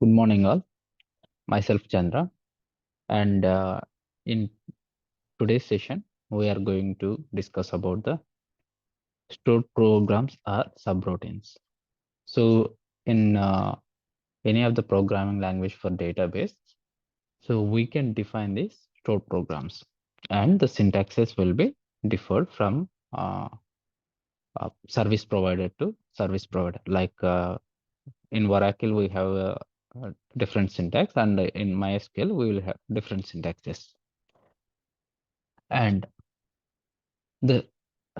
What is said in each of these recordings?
Good morning, all. Myself Chandra, and in today's session, we are going to discuss about the stored programs or subroutines. So, in any of the programming language for database, so we can define these stored programs, and the syntaxes will be differed from service provider to service provider. Like in Oracle, we have a different syntax, and in MySQL, we will have different syntaxes. And the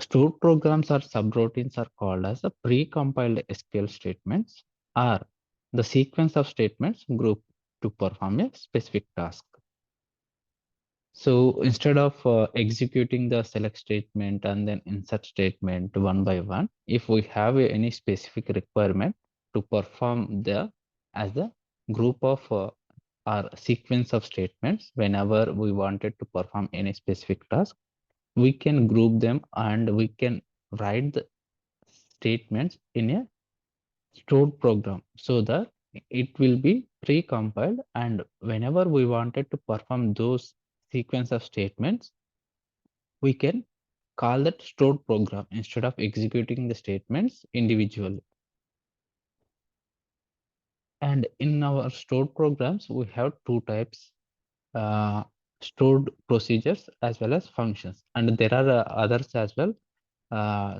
stored programs or subroutines are called as a pre-compiled SQL statements or the sequence of statements grouped to perform a specific task. So instead of executing the select statement and then insert statement one by one, if we have any specific requirement to perform the as the group of or sequence of statements whenever we wanted to perform any specific task, we can group them and we can write the statements in a stored program so that it will be pre-compiled, and whenever we wanted to perform those sequence of statements, we can call that stored program instead of executing the statements individually. And in our stored programs, we have two types, uh, stored procedures as well as functions, and there are others as well.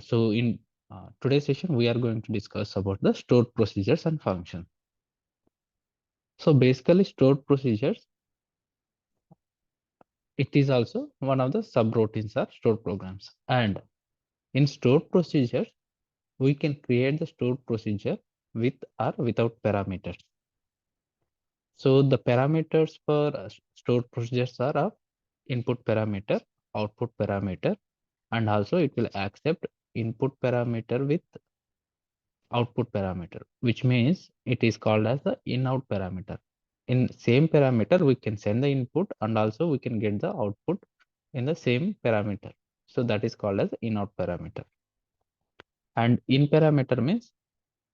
So in today's session, we are going to discuss about the stored procedures and functions. So basically, stored procedures, it is also one of the subroutines or stored programs. And in stored procedures, we can create the stored procedure with or without parameters. So the parameters for stored procedures are of input parameter, output parameter, and also it will accept input parameter with output parameter, which means it is called as the InOut parameter. In same parameter, we can send the input and also we can get the output in the same parameter. So that is called as InOut parameter. And in parameter means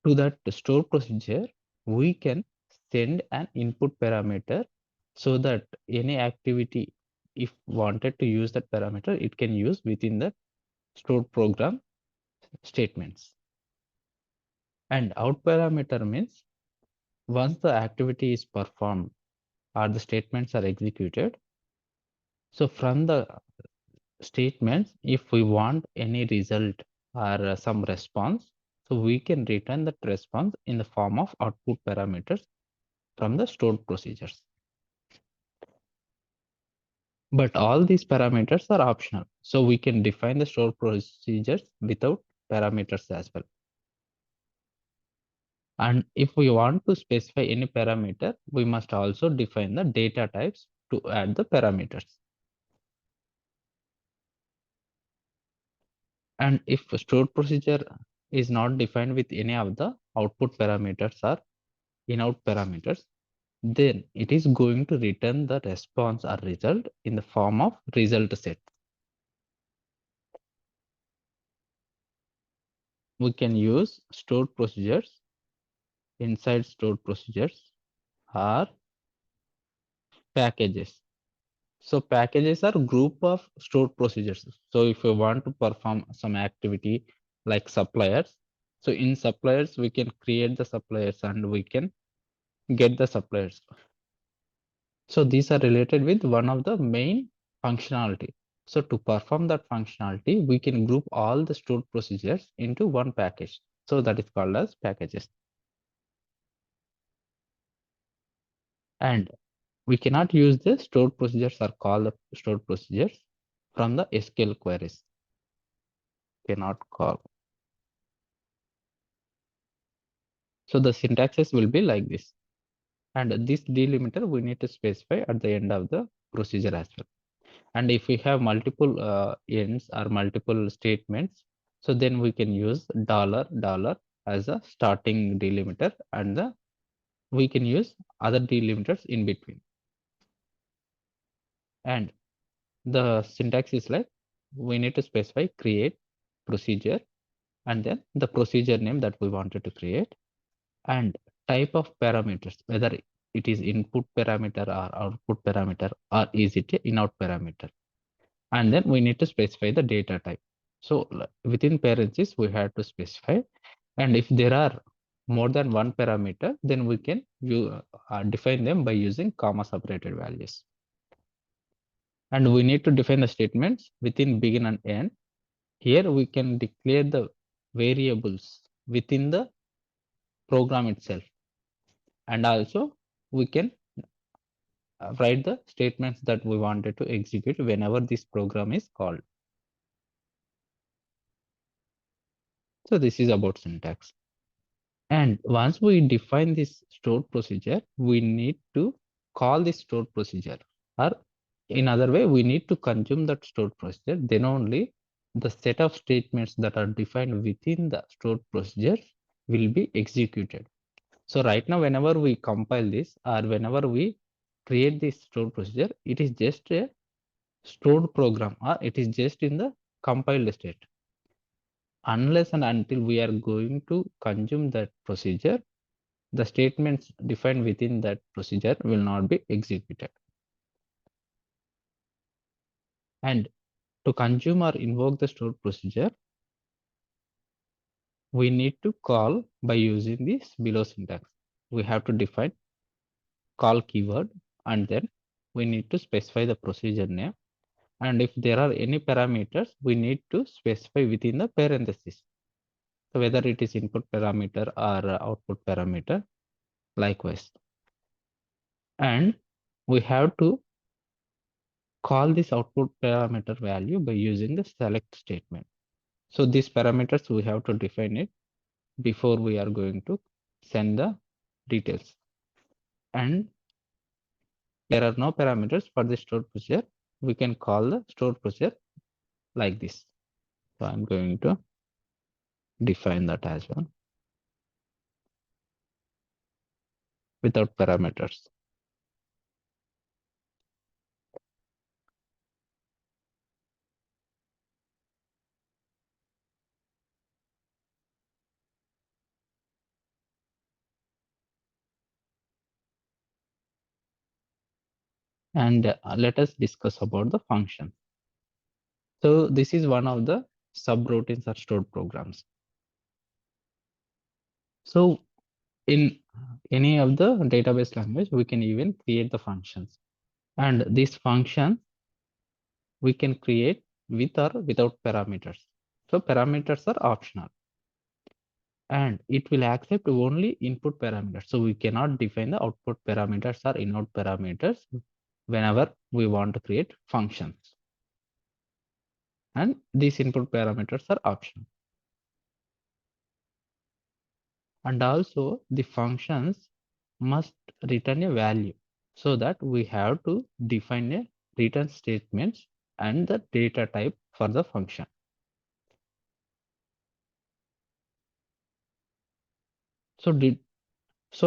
to that store procedure, we can send an input parameter so that any activity, if wanted to use that parameter, it can use within the stored program statements. And out parameter means once the activity is performed or the statements are executed, so from the statements, if we want any result or some response, so we can return that response in the form of output parameters from the stored procedures. But all these parameters are optional, so we can define the stored procedures without parameters as well. And if we want to specify any parameter, we must also define the data types to add the parameters. And if stored procedure is not defined with any of the output parameters or InOut parameters, then it is going to return the response or result in the form of result set. We can use stored procedures inside stored procedures or packages. So packages are group of stored procedures. So if you want to perform some activity like suppliers, so in suppliers, we can create the suppliers and we can get the suppliers. So these are related with one of the main functionality. So to perform that functionality, we can group all the stored procedures into one package. So that is called as packages. And we cannot use the stored procedures or call the stored procedures from the SQL queries. Cannot call. So the syntaxes will be like this. And this delimiter we need to specify at the end of the procedure as well. And if we have multiple ends or multiple statements, so then we can use $$ as a starting delimiter, and we can use other delimiters in between. And the syntax is like we need to specify create procedure and then the procedure name that we wanted to create and type of parameters, whether it is input parameter or output parameter, or is it a InOut parameter. And then we need to specify the data type. So within parentheses, we have to specify. And if there are more than one parameter, then we can define them by using comma separated values. And we need to define the statements within begin and end. Here we can declare the variables within the program itself. And also we can write the statements that we wanted to execute whenever this program is called. So this is about syntax. And once we define this stored procedure, we need to call this stored procedure, or in other way, we need to consume that stored procedure. Then only the set of statements that are defined within the stored procedure will be executed. So right now, whenever we compile this or whenever we create this stored procedure, it is just a stored program, or it is just in the compiled state. Unless and until we are going to consume that procedure, the statements defined within that procedure will not be executed. And to consume or invoke the stored procedure, we need to call by using this below syntax. We have to define call keyword, and then we need to specify the procedure name. And if there are any parameters, we need to specify within the parentheses. So whether it is input parameter or output parameter, likewise. And we have to call this output parameter value by using the select statement. So these parameters, we have to define it before we are going to send the details. And there are no parameters for the stored procedure. We can call the stored procedure like this. So I'm going to define that as well without parameters. And let us discuss about the function. So this is one of the subroutines or stored programs. So in any of the database language, we can even create the functions. And these functions we can create with or without parameters. So parameters are optional. And it will accept only input parameters. So we cannot define the output parameters or InOut parameters whenever we want to create functions. And these input parameters are optional. And also the functions must return a value, so that we have to define a return statements and the data type for the function. So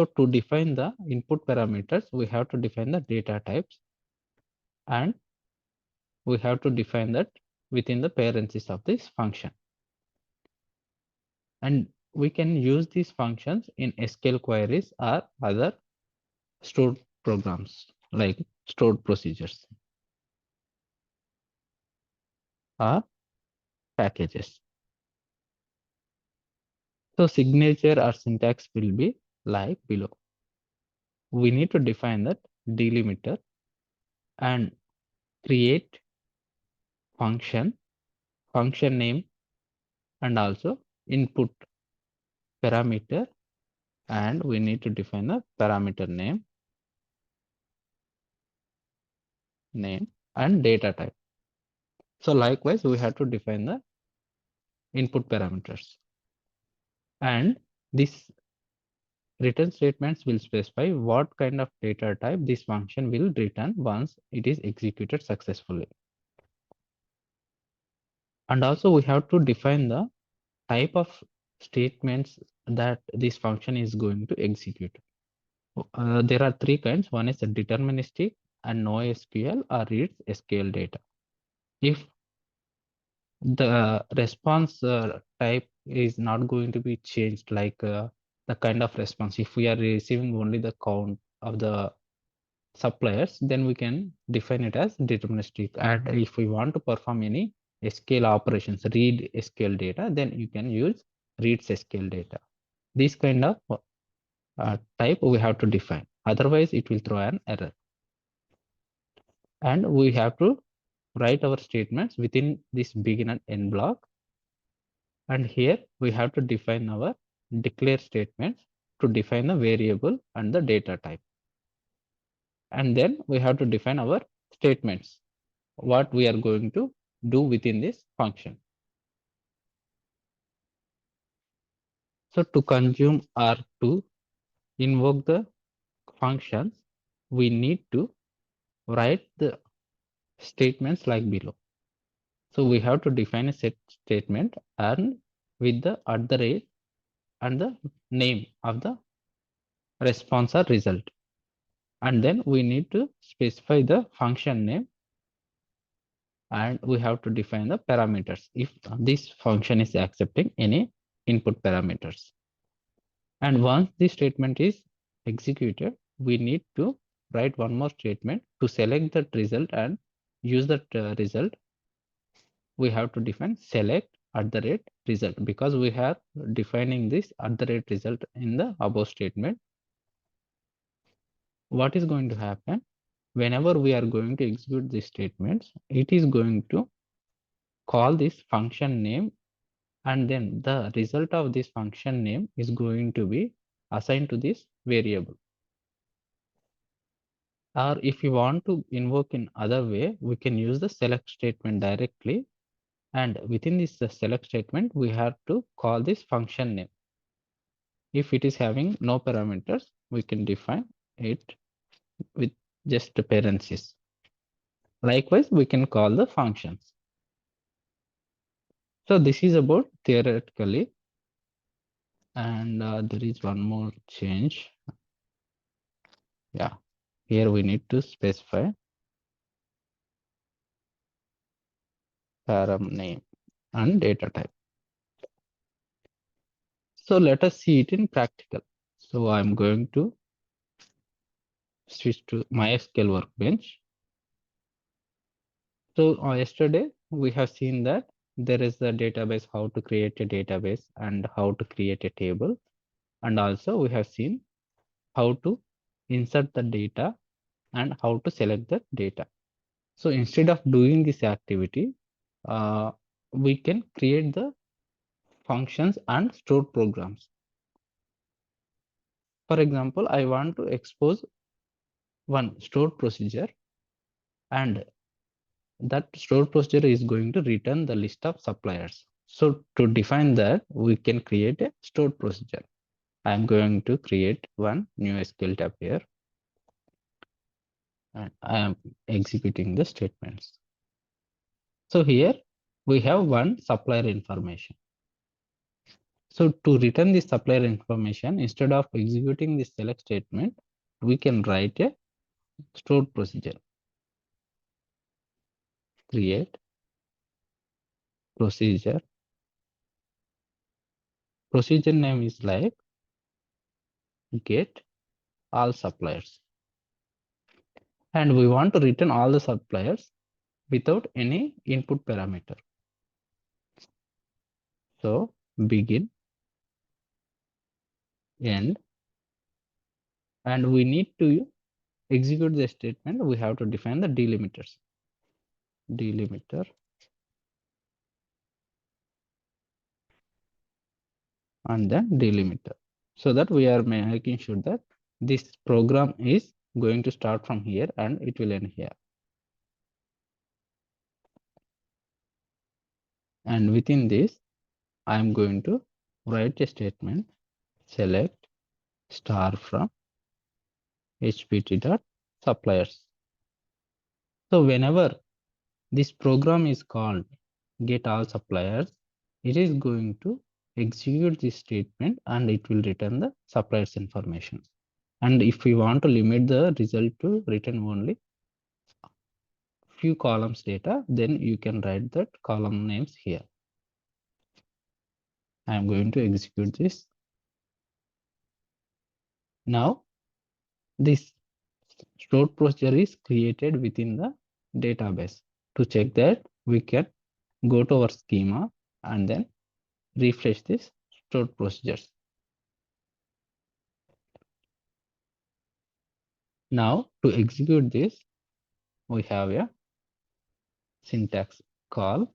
to define the input parameters, we have to define the data types, and we have to define that within the parentheses of this function. And we can use these functions in SQL queries or other stored programs like stored procedures or packages. So signature or syntax will be like below. We need to define that delimiter and create function name, and also input parameter, and we need to define the parameter name and data type. So likewise, we have to define the input parameters, and this return statements will specify what kind of data type this function will return once it is executed successfully. And also we have to define the type of statements that this function is going to execute. There are three kinds. One is a deterministic and NoSQL or reads SQL data. If the response type is not going to be changed, like the kind of response. If we are receiving only the count of the suppliers, then we can define it as deterministic. And if we want to perform any SQL operations, read SQL data, then you can use reads SQL data. This kind of type we have to define. Otherwise, it will throw an error. And we have to write our statements within this begin and end block. And here we have to define our declare statements to define the variable and the data type. And then we have to define our statements, what we are going to do within this function. So to consume or to invoke the functions, we need to write the statements like below. So we have to define a set statement and with the @ and the name of the response or result. And then we need to specify the function name, and we have to define the parameters if this function is accepting any input parameters. And once this statement is executed, we need to write one more statement to select that result and use that result. We have to define select @result because we are defining this @result in the above statement. What is going to happen whenever we are going to execute these statements? It is going to call this function name, and then the result of this function name is going to be assigned to this variable. Or if you want to invoke in other way, we can use the select statement directly. And within this select statement, we have to call this function name. If it is having no parameters, we can define it with just parentheses. Likewise, we can call the functions. So this is about theoretically. And there is one more change. Yeah, here we need to specify param name and data type. So let us see it in practical. So I'm going to switch to MySQL Workbench. So yesterday we have seen that there is a database, how to create a database and how to create a table. And also we have seen how to insert the data and how to select the data. So instead of doing this activity, we can create the functions and stored programs. For example, I want to expose one stored procedure, and that stored procedure is going to return the list of suppliers. So to define that, we can create a stored procedure. I'm going to create one new SQL tab here, and I am executing the statements. So here we have one supplier information. So to return this supplier information, instead of executing this select statement, we can write a stored procedure. Create procedure. Procedure name is like get all suppliers. And we want to return all the suppliers without any input parameter. So begin, end, and we need to execute the statement. We have to define the delimiters. Delimiter and then delimiter, so that we are making sure that this program is going to start from here and it will end here. And within this, I am going to write a statement, select star from hpt.suppliers. So whenever this program is called get all suppliers, it is going to execute this statement and it will return the suppliers information. And if we want to limit the result to return only few columns data, then you can write that column names here. I am going to execute this. Now this stored procedure is created within the database. To check that, we can go to our schema and then refresh this stored procedures. Now to execute this, we have a syntax call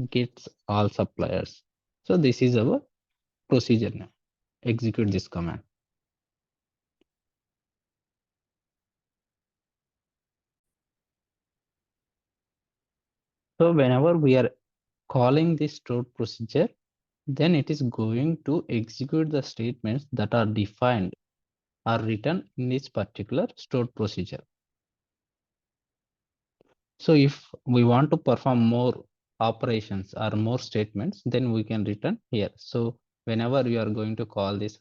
gets all suppliers. So this is our procedure now. Execute this command. So whenever we are calling this stored procedure, then it is going to execute the statements that are defined or written in this particular stored procedure. So if we want to perform more operations or more statements, then we can return here. So whenever you are going to call this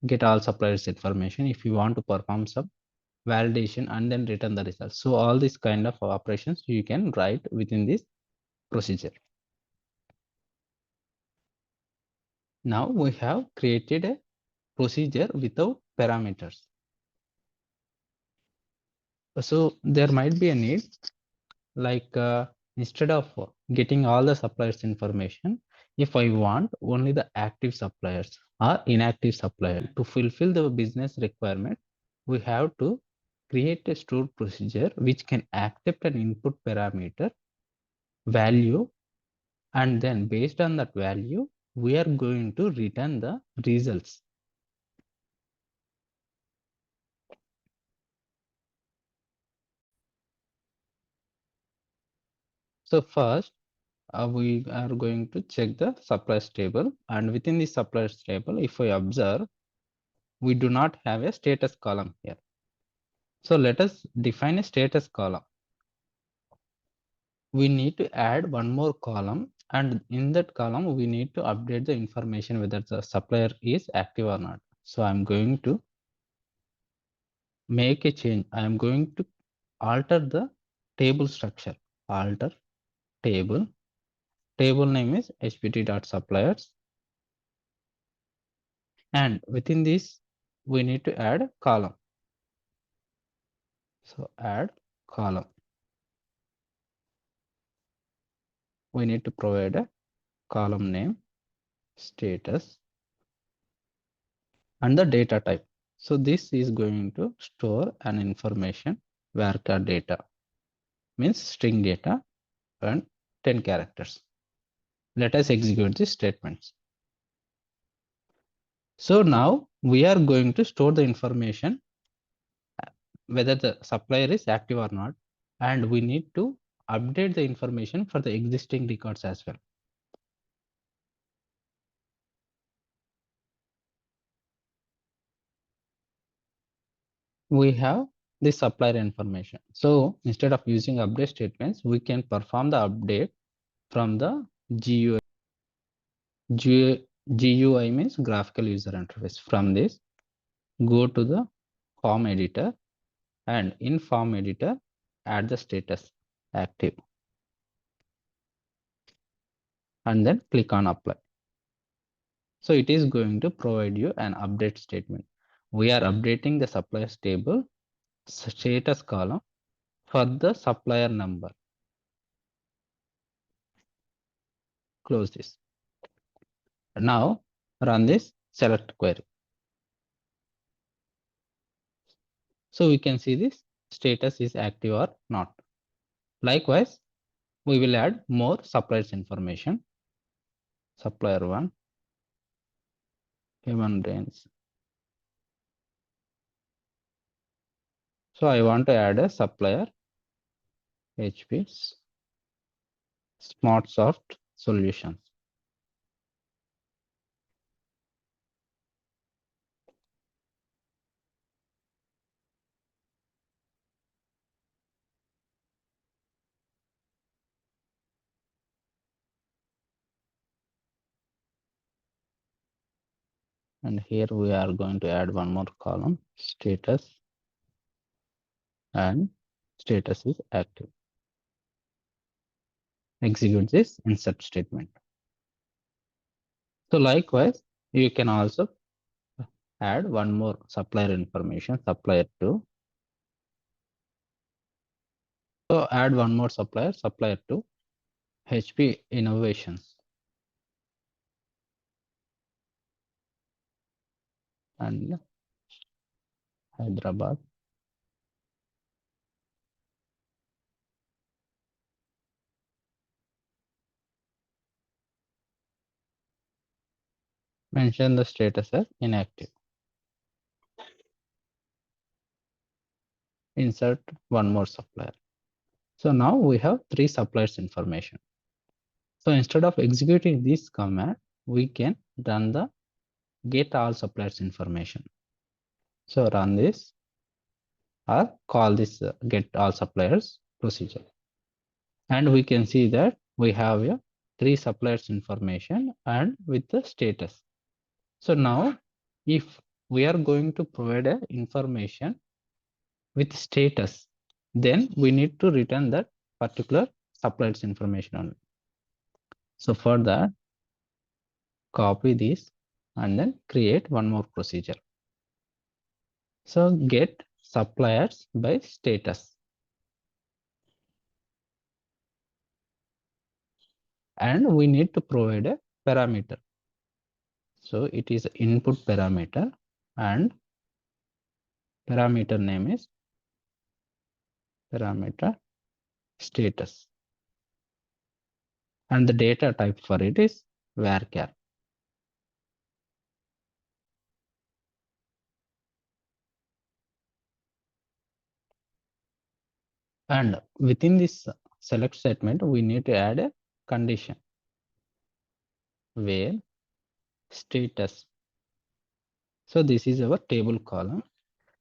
get all suppliers information, if you want to perform some validation and then return the results. So all these kind of operations you can write within this procedure. Now we have created a procedure without parameters. So there might be a need like instead of getting all the suppliers information, if I want only the active suppliers or inactive supplier to fulfill the business requirement, we have to create a stored procedure which can accept an input parameter value, and then based on that value we are going to return the results. So first we are going to check the suppliers table, and within the suppliers table, if I observe, we do not have a status column here. So let us define a status column. We need to add one more column, and in that column we need to update the information whether the supplier is active or not. So I'm going to make a change. I'm going to alter the table structure. Alter table. Table name is hpt.suppliers, and within this we need to add a column. So add column. We need to provide a column name, status, and the data type. So this is going to store an information varchar data, means string data, and 10 characters. Let us execute these statements. So now we are going to store the information whether the supplier is active or not, and we need to update the information for the existing records as well. We have the supplier information. So instead of using update statements, we can perform the update from the GUI. GUI means graphical user interface. From this, go to the form editor, and in form editor, add the status active, and then click on apply. So it is going to provide you an update statement. We are updating the suppliers table status column for the supplier number. Close this. Now run this select query. So we can see this status is active or not. Likewise, we will add more suppliers information. Supplier 1, human brains. So I want to add a supplier HP SmartSoft Solutions. And here we are going to add one more column, status, and status is active. Execute this insert statement. So likewise, you can also add one more supplier information, supplier 2. So add one more supplier, supplier 2, HP Innovations, and Hyderabad. Mention the status as inactive. Insert one more supplier. So now we have 3 suppliers information. So instead of executing this command, we can run the get all suppliers information. So run this or call this get all suppliers procedure. And we can see that we have a 3 suppliers information and with the status. So now if we are going to provide a information with status, then we need to return that particular suppliers information only. So for that, copy this and then create one more procedure. So get suppliers by status. And we need to provide a parameter. So it is input parameter and parameter name is parameter status. And the data type for it is varchar. And within this select statement, we need to add a condition where status. So this is our table column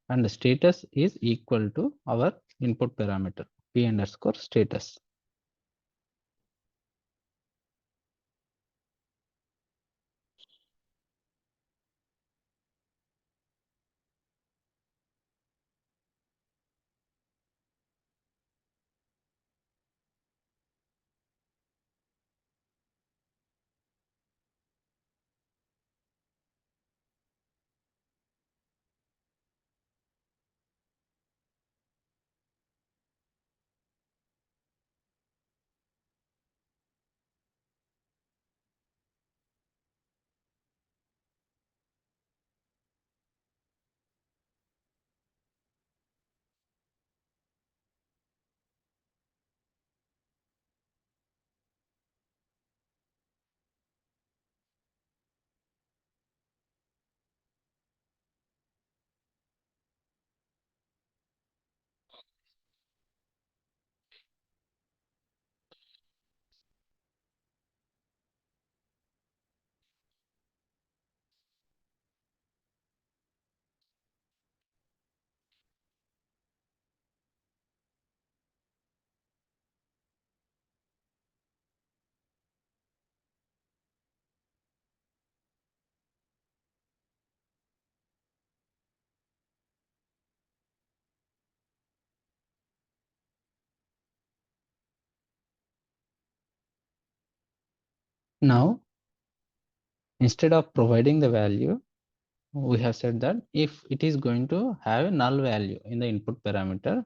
and the status is equal to our input parameter P_status. Now, instead of providing the value, we have said that if it is going to have a null value in the input parameter,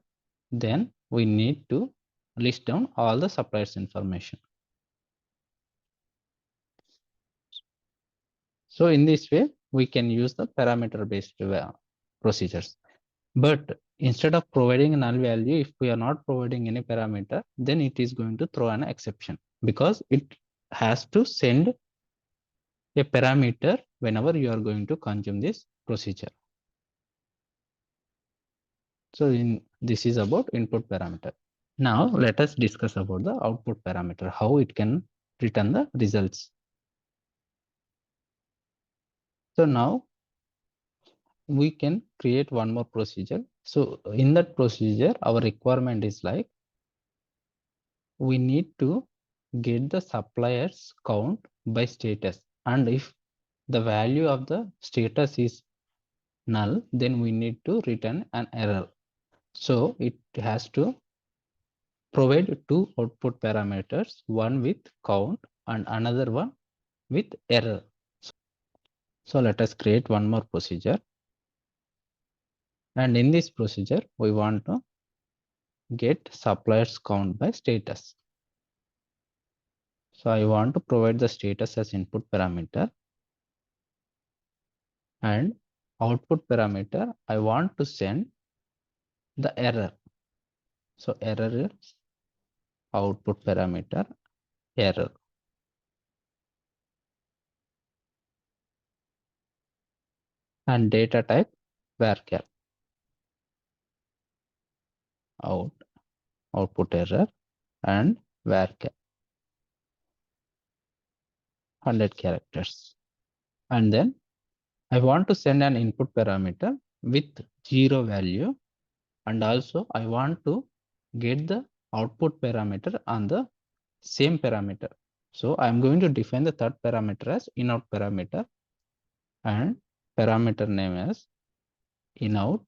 then we need to list down all the suppliers information. So in this way, we can use the parameter based procedures. But instead of providing a null value, if we are not providing any parameter, then it is going to throw an exception because it has to send a parameter whenever you are going to consume this procedure. So this is about input parameter. Now let us discuss about the output parameter, how it can return the results. So now we can create one more procedure. So in that procedure, our requirement is like we need to get the suppliers count by status. And if the value of the status is null, then we need to return an error. So it has to provide 2 output parameters, one with count and another one with error. So let us create one more procedure. And in this procedure, we want to get suppliers count by status. So I want to provide the status as input parameter, and output parameter, I want to send the error. So error is output parameter error. And data type varchar output error and varchar 100 characters. And then I want to send an input parameter with 0 value, and also I want to get the output parameter on the same parameter. So I'm going to define the third parameter as InOut parameter, and parameter name as InOut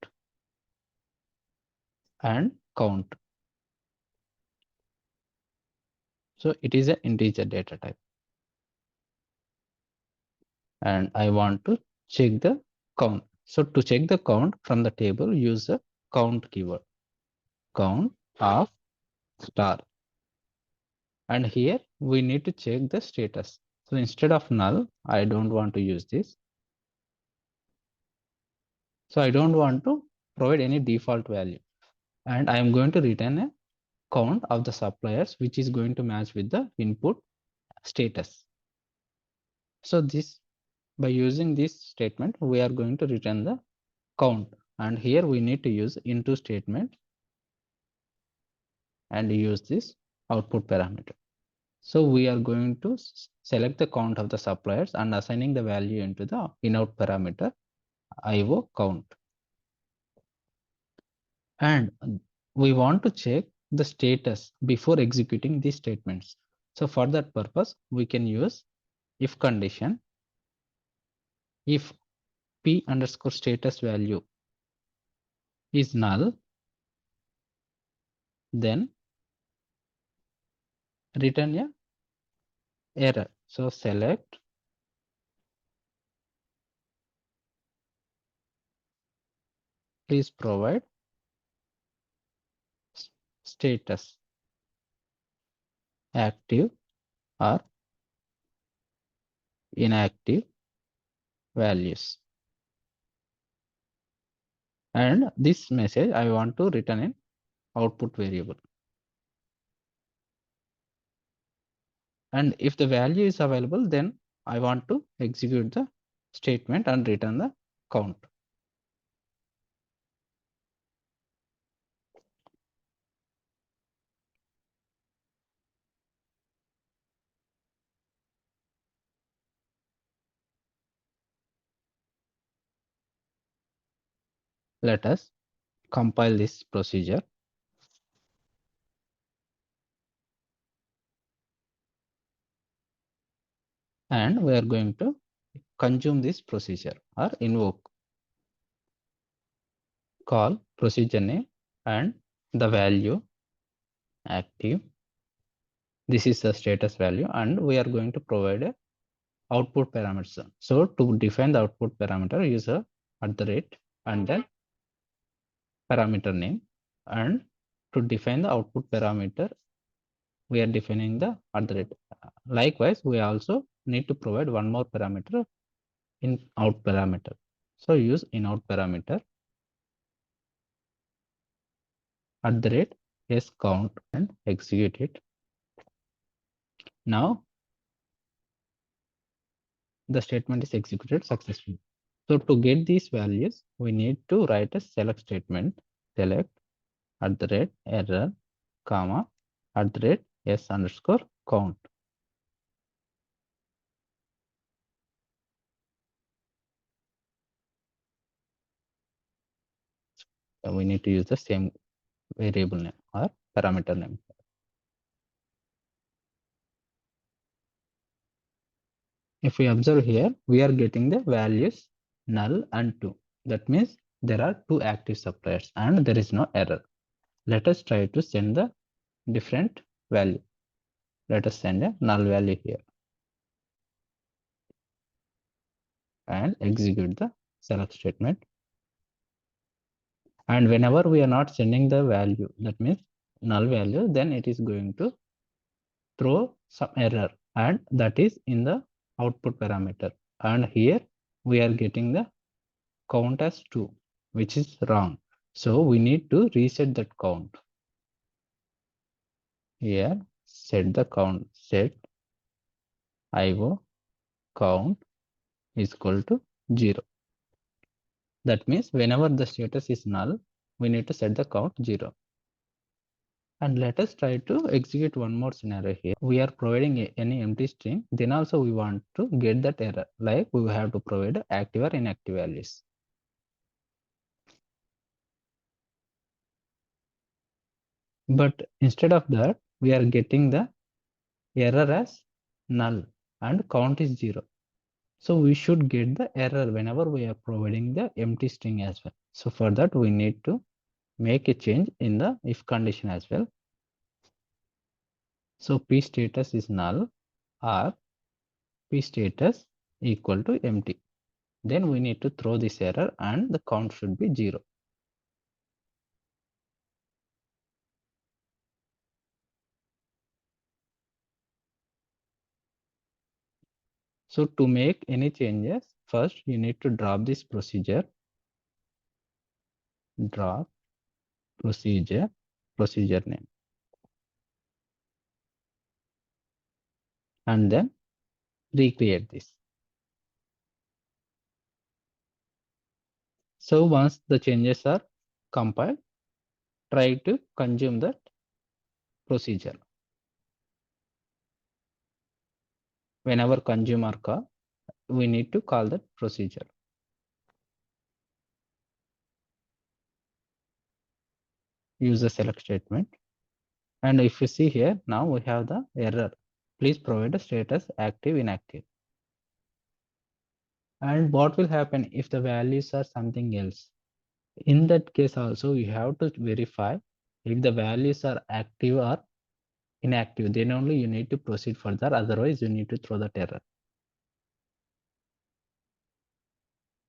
and count. So it is an integer data type. And I want to check the count. So to check the count from the table, use the count keyword. Count of star. And here we need to check the status. So instead of null, I don't want to use this. So I don't want to provide any default value. And I am going to return a count of the suppliers, which is going to match with the input status. So this, by using this statement, we are going to return the count. And here we need to use into statement and use this output parameter. So we are going to select the count of the suppliers and assigning the value into the InOut parameter IO count. And we want to check the status before executing these statements. So for that purpose, we can use if condition. If p underscore status value is null, then return a error. So select please provide status active or inactive values. And this message I want to return in output variable. And if the value is available, then I want to execute the statement and return the count. Let us compile this procedure. And we are going to consume this procedure or invoke. Call procedure name and the value active. This is the status value, and we are going to provide a output parameter. So to define the output parameter, use a @ and then parameter name. And to define the output parameter, we are defining the @. Likewise, we also need to provide one more parameter in out parameter. So use in out parameter @ count and execute it. Now the statement is executed successfully. So to get these values, we need to write a select statement. Select @error, comma @s underscore count. So we need to use the same variable name or parameter name. If we observe here, we are getting the values null and 2. That means there are 2 active suppliers and there is no error. Let us try to send the different value. Let us send a null value here. and execute the select statement. And whenever we are not sending the value, that means null value, then it is going to throw some error, and that is in the output parameter. And here we are getting the count as 2, which is wrong. So we need to reset that count. Here set the count, set IO count is equal to 0. That means whenever the status is null, we need to set the count 0. And let us try to execute one more scenario here. We are providing any empty string, then also we want to get that error, like we have to provide active or inactive values. But instead of that, we are getting the error as null and count is 0. So we should get the error whenever we are providing the empty string as well. So for that, we need to make a change in the if condition as well. So p status is null or p status equal to empty. Then we need to throw this error and the count should be 0. So to make any changes, first you need to drop this procedure, drop procedure name, and then recreate this. So once the changes are compiled, try to consume that procedure. Whenever consumer call, we need to call that procedure. Use the select statement. And if you see here, now we have the error. Please provide a status active, inactive. And what will happen if the values are something else? In that case also, you have to verify if the values are active or inactive. Then only you need to proceed further. Otherwise, you need to throw that error.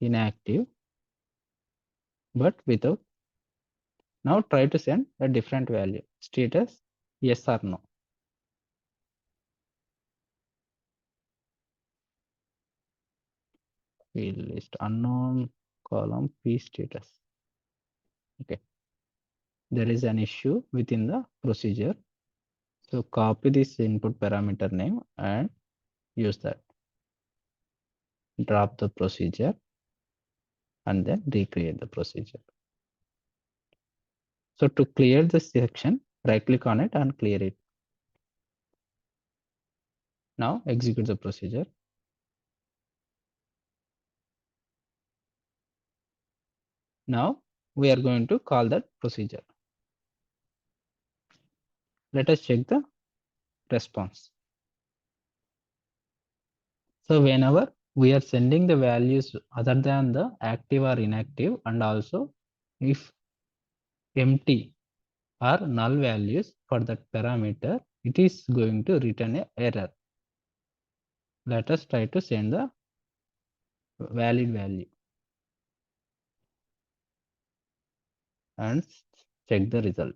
Inactive, but without. Now try to send a different value. Status yes or no. Field list unknown column p status. Okay. There is an issue within the procedure. So copy this input parameter name and use that. Drop the procedure and then recreate the procedure. So to clear this section, right click on it and clear it. Now execute the procedure. Now we are going to call that procedure. Let us check the response. So whenever we are sending the values other than the active or inactive, and also if empty or null values for that parameter, it is going to return an error. Let us try to send the valid value and check the result.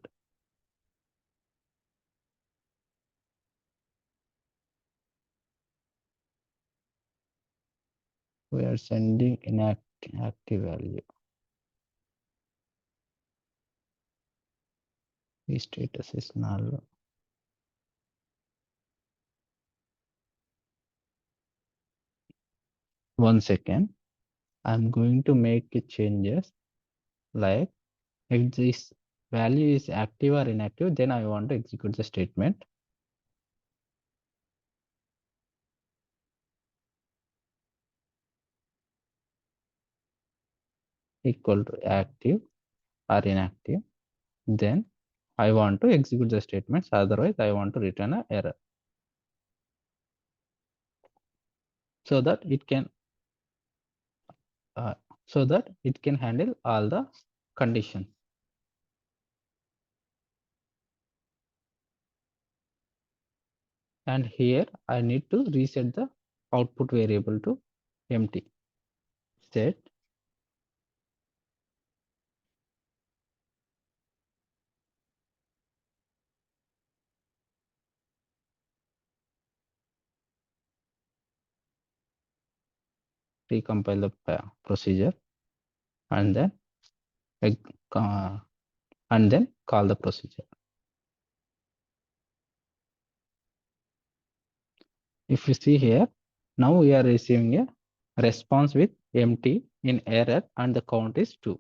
We are sending inactive value. The status is null. One second. I'm going to make changes like if this value is active or inactive, then I want to execute the statement. Equal to active or inactive. Then I want to execute the statements. Otherwise, I want to return an error. So that it can handle all the conditions. And here I need to reset the output variable to empty. set recompile the procedure and then uh, call the procedure. If you see here, now we are receiving a response with empty in error and the count is 2.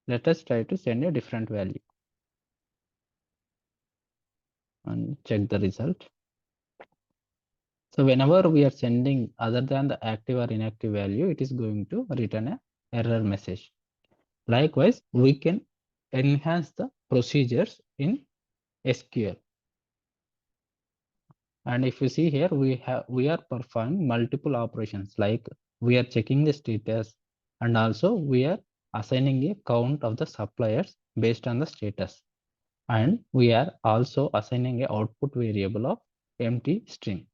Let us try to send a different value and check the result. So whenever we are sending other than the active or inactive value, it is going to return a error message. Likewise, we can enhance the procedures in SQL. And if you see here, we are performing multiple operations, like we are checking the status, and also we are assigning a count of the suppliers based on the status. And we are also assigning a output variable of empty string.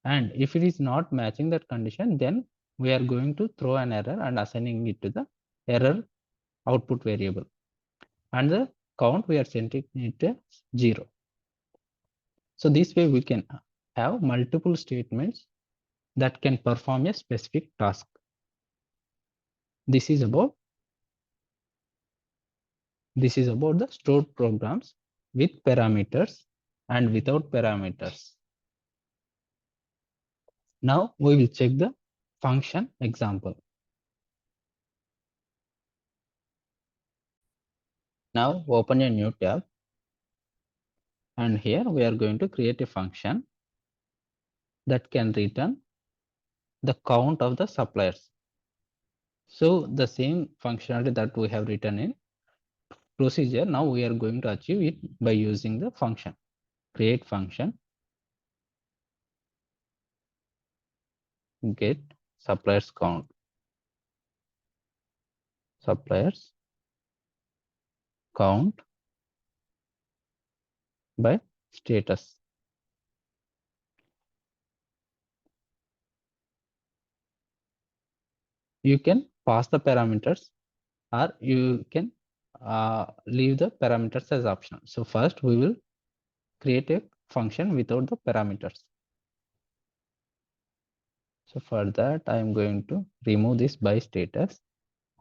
And if it is not matching that condition, then we are going to throw an error and assigning it to the error output variable. And the count we are setting it as 0. So this way we can have multiple statements that can perform a specific task. This is about the stored programs with parameters and without parameters. Now we will check the function example. Now open a new tab, and here we are going to create a function that can return the count of the suppliers. So the same functionality that we have written in procedure, now we are going to achieve it by using the function. Create function, get suppliers count, suppliers count by status. You can pass the parameters, or you can leave the parameters as optional. So first we will create a function without the parameters. So for that I am going to remove this by status,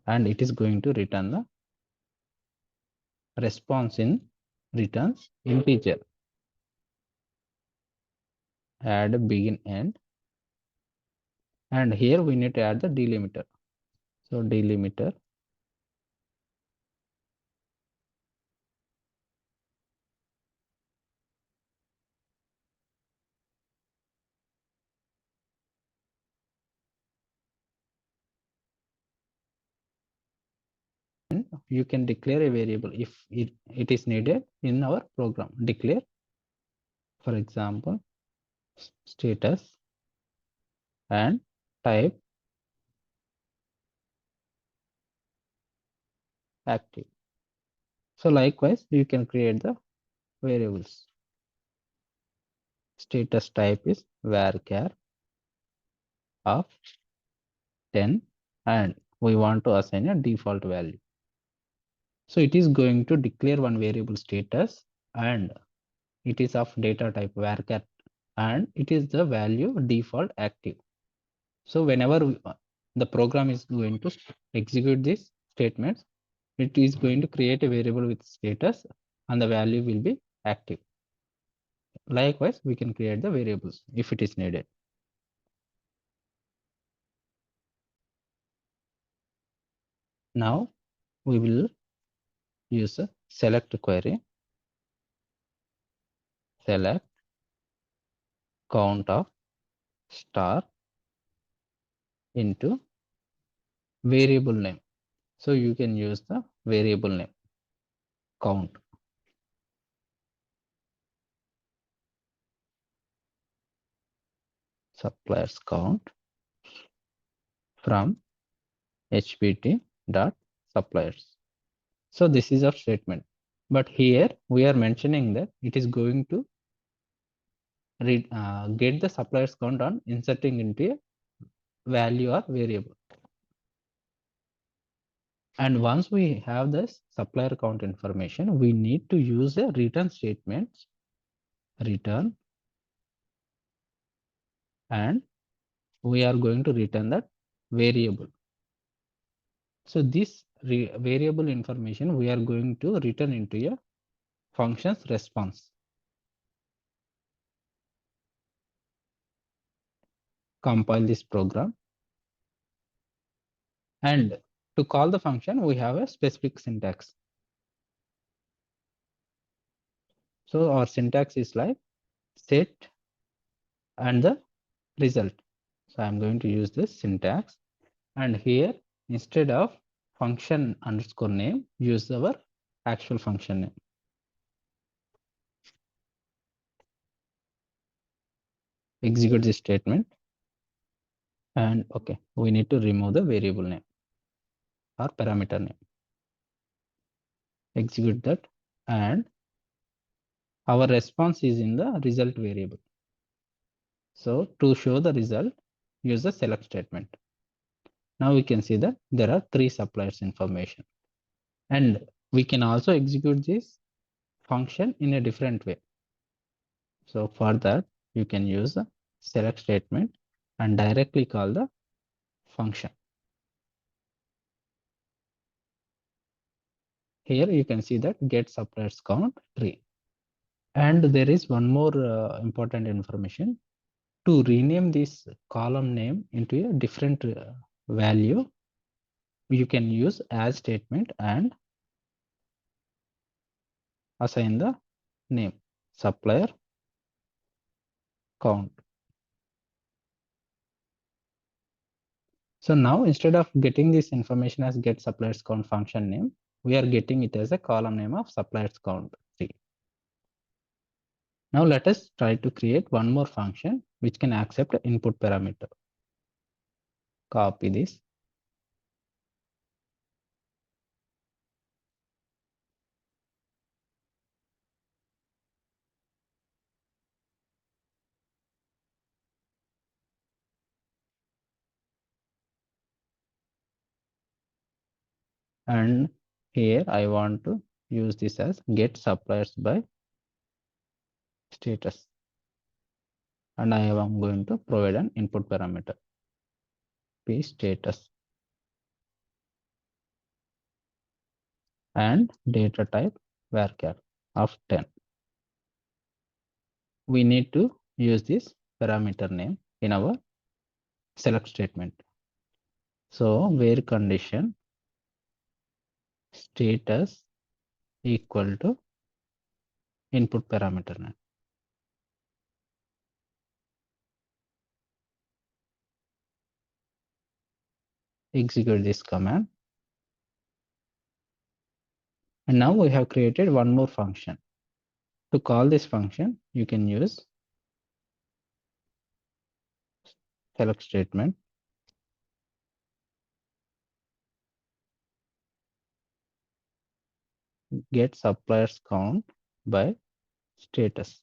and it is going to return the response in returns integer. Add begin end, and here we need to add the delimiter. So delimiter you can declare a variable if it is needed in our program. Declare, for example, status and type active. So likewise, you can create the variables. Status type is varchar of 10, and we want to assign a default value. So it is going to declare one variable status, and it is of data type varchar, and it is the value default active. So whenever the program is going to execute these statements, it is going to create a variable with status, and the value will be active. Likewise, we can create the variables if it is needed. Now we will use a select query. Select count of star into variable name. So you can use the variable name count. Suppliers count from hpt dot suppliers. So this is our statement, but here we are mentioning that it is going to get the suppliers count on inserting into a value or variable. And once we have this supplier count information, we need to use a return statement, return, and we are going to return that variable. So this variable information we are going to return into a function's response. Compile this program. And to call the function, we have a specific syntax. So our syntax is like set and the result. So I'm going to use this syntax, and here instead of function underscore name, use our actual function name. Execute this statement, and okay, we need to remove the variable name or parameter name. Execute that, and our response is in the result variable. So to show the result, use the select statement. Now we can see that there are 3 suppliers information, and we can also execute this function in a different way. So for that, you can use the select statement and directly call the function. Here you can see that get suppliers count 3. And there is one more important information. To rename this column name into a different value, you can use as statement and assign the name supplier count. So now instead of getting this information as get suppliers count function name, we are getting it as a column name of suppliers count 3. Now let us try to create one more function which can accept input parameter. Copy this. And here I want to use this as get suppliers by status. And I am going to provide an input parameter p status and data type varchar of 10. We need to use this parameter name in our select statement. So where condition status equal to input parameter name. Execute this command. And now we have created one more function. To call this function, you can use select statement, get suppliers count by status.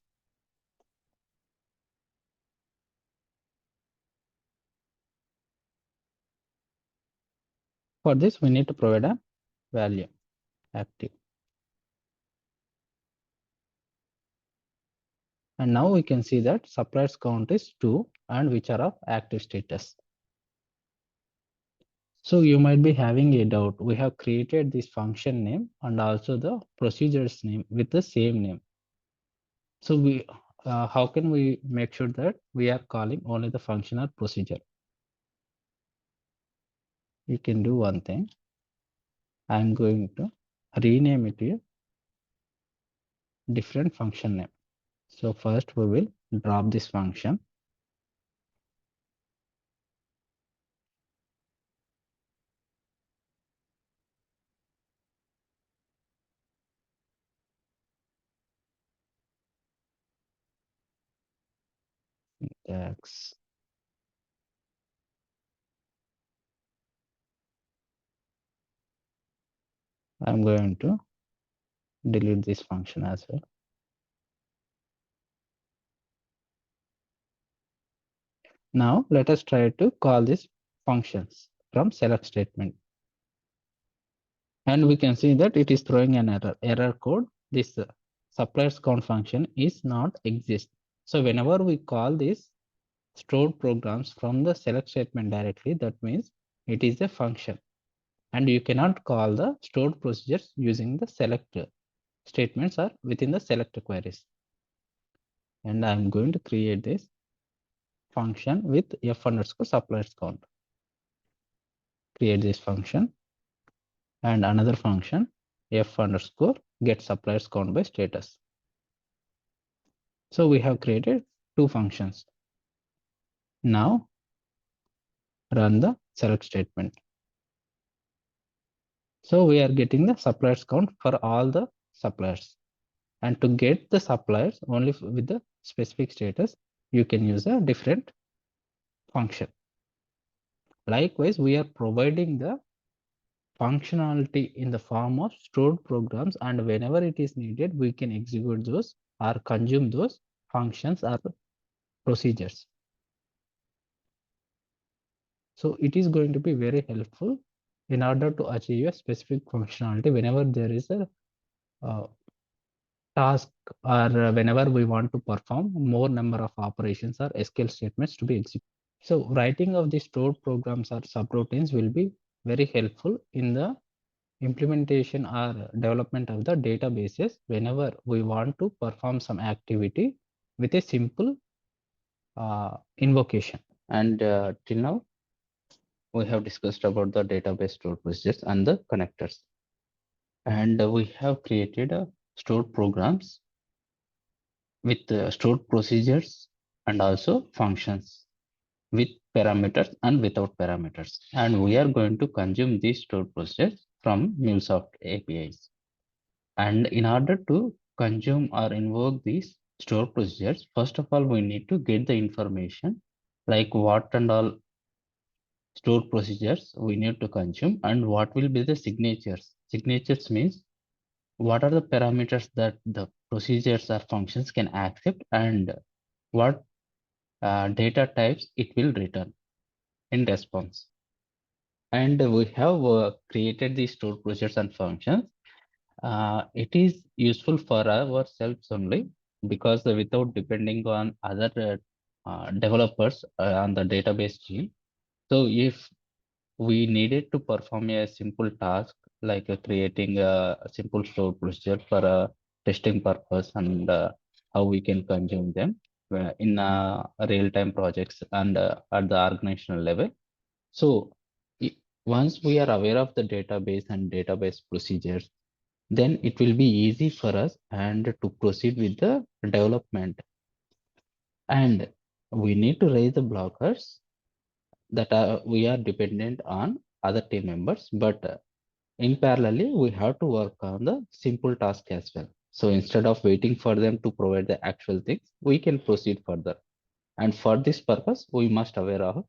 For this, we need to provide a value active. And now we can see that suppliers count is 2 and which are of active status. So you might be having a doubt. We have created this function name and also the procedures name with the same name. So how can we make sure that we are calling only the function or procedure? You can do one thing. I'm going to rename it to a different function name. So first we will drop this function. X. I'm going to delete this function as well. Now let us try to call these functions from select statement. And we can see that it is throwing an error code. This suppliers count function is not exist. So whenever we call this stored programs from the select statement directly, that means it is a function, and you cannot call the stored procedures using the select statements or within the select queries. And I'm going to create this function with f underscore suppliers count. Create this function and another function f underscore get suppliers count by status. So we have created two functions. Now run the select statement. So we are getting the suppliers count for all the suppliers. And to get the suppliers only with the specific status, you can use a different function. Likewise, we are providing the functionality in the form of stored programs, and whenever it is needed, we can execute those or consume those functions or procedures. So it is going to be very helpful in order to achieve a specific functionality whenever there is a task or whenever we want to perform more number of operations or SQL statements to be executed. So writing of the stored programs or subroutines will be very helpful in the implementation or development of the databases whenever we want to perform some activity with a simple invocation. And till now, we have discussed about the database stored procedures and the connectors. And we have created stored programs with stored procedures and also functions with parameters and without parameters. And we are going to consume these stored procedures from Mulesoft APIs. And in order to consume or invoke these stored procedures, first of all, we need to get the information like what and all stored procedures we need to consume and what will be the signatures. Signatures means what are the parameters that the procedures or functions can accept and what data types it will return in response. And we have created these stored procedures and functions. It is useful for ourselves only because without depending on other developers on the database team. So if we needed to perform a simple task like creating a simple stored procedure for a testing purpose and how we can consume them in real-time projects and at the organizational level. So once we are aware of the database and database procedures, then it will be easy for us and to proceed with the development. And we need to raise the blockers that we are dependent on other team members, but in parallel, we have to work on the simple task as well. So instead of waiting for them to provide the actual things, we can proceed further. And for this purpose, we must aware of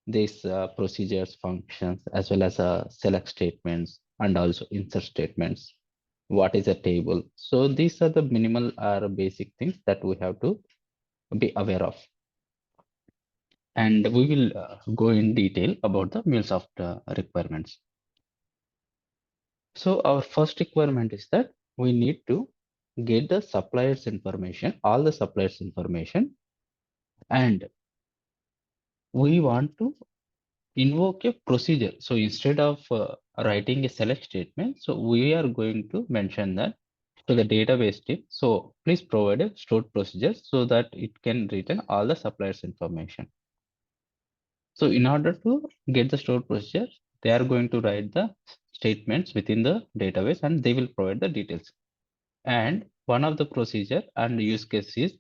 these procedures, functions, as well as select statements and also insert statements. What is a table? So these are the minimal or basic things that we have to be aware of. And we will go in detail about the Mulesoft requirements. So our first requirement is that we need to get the suppliers information, all the suppliers information, and we want to invoke a procedure. So instead of writing a select statement, so we are going to mention that to the database team. So please provide a stored procedure so that it can return all the suppliers information. So in order to get the stored procedure, they are going to write the statements within the database and they will provide the details. And one of the procedure and use case is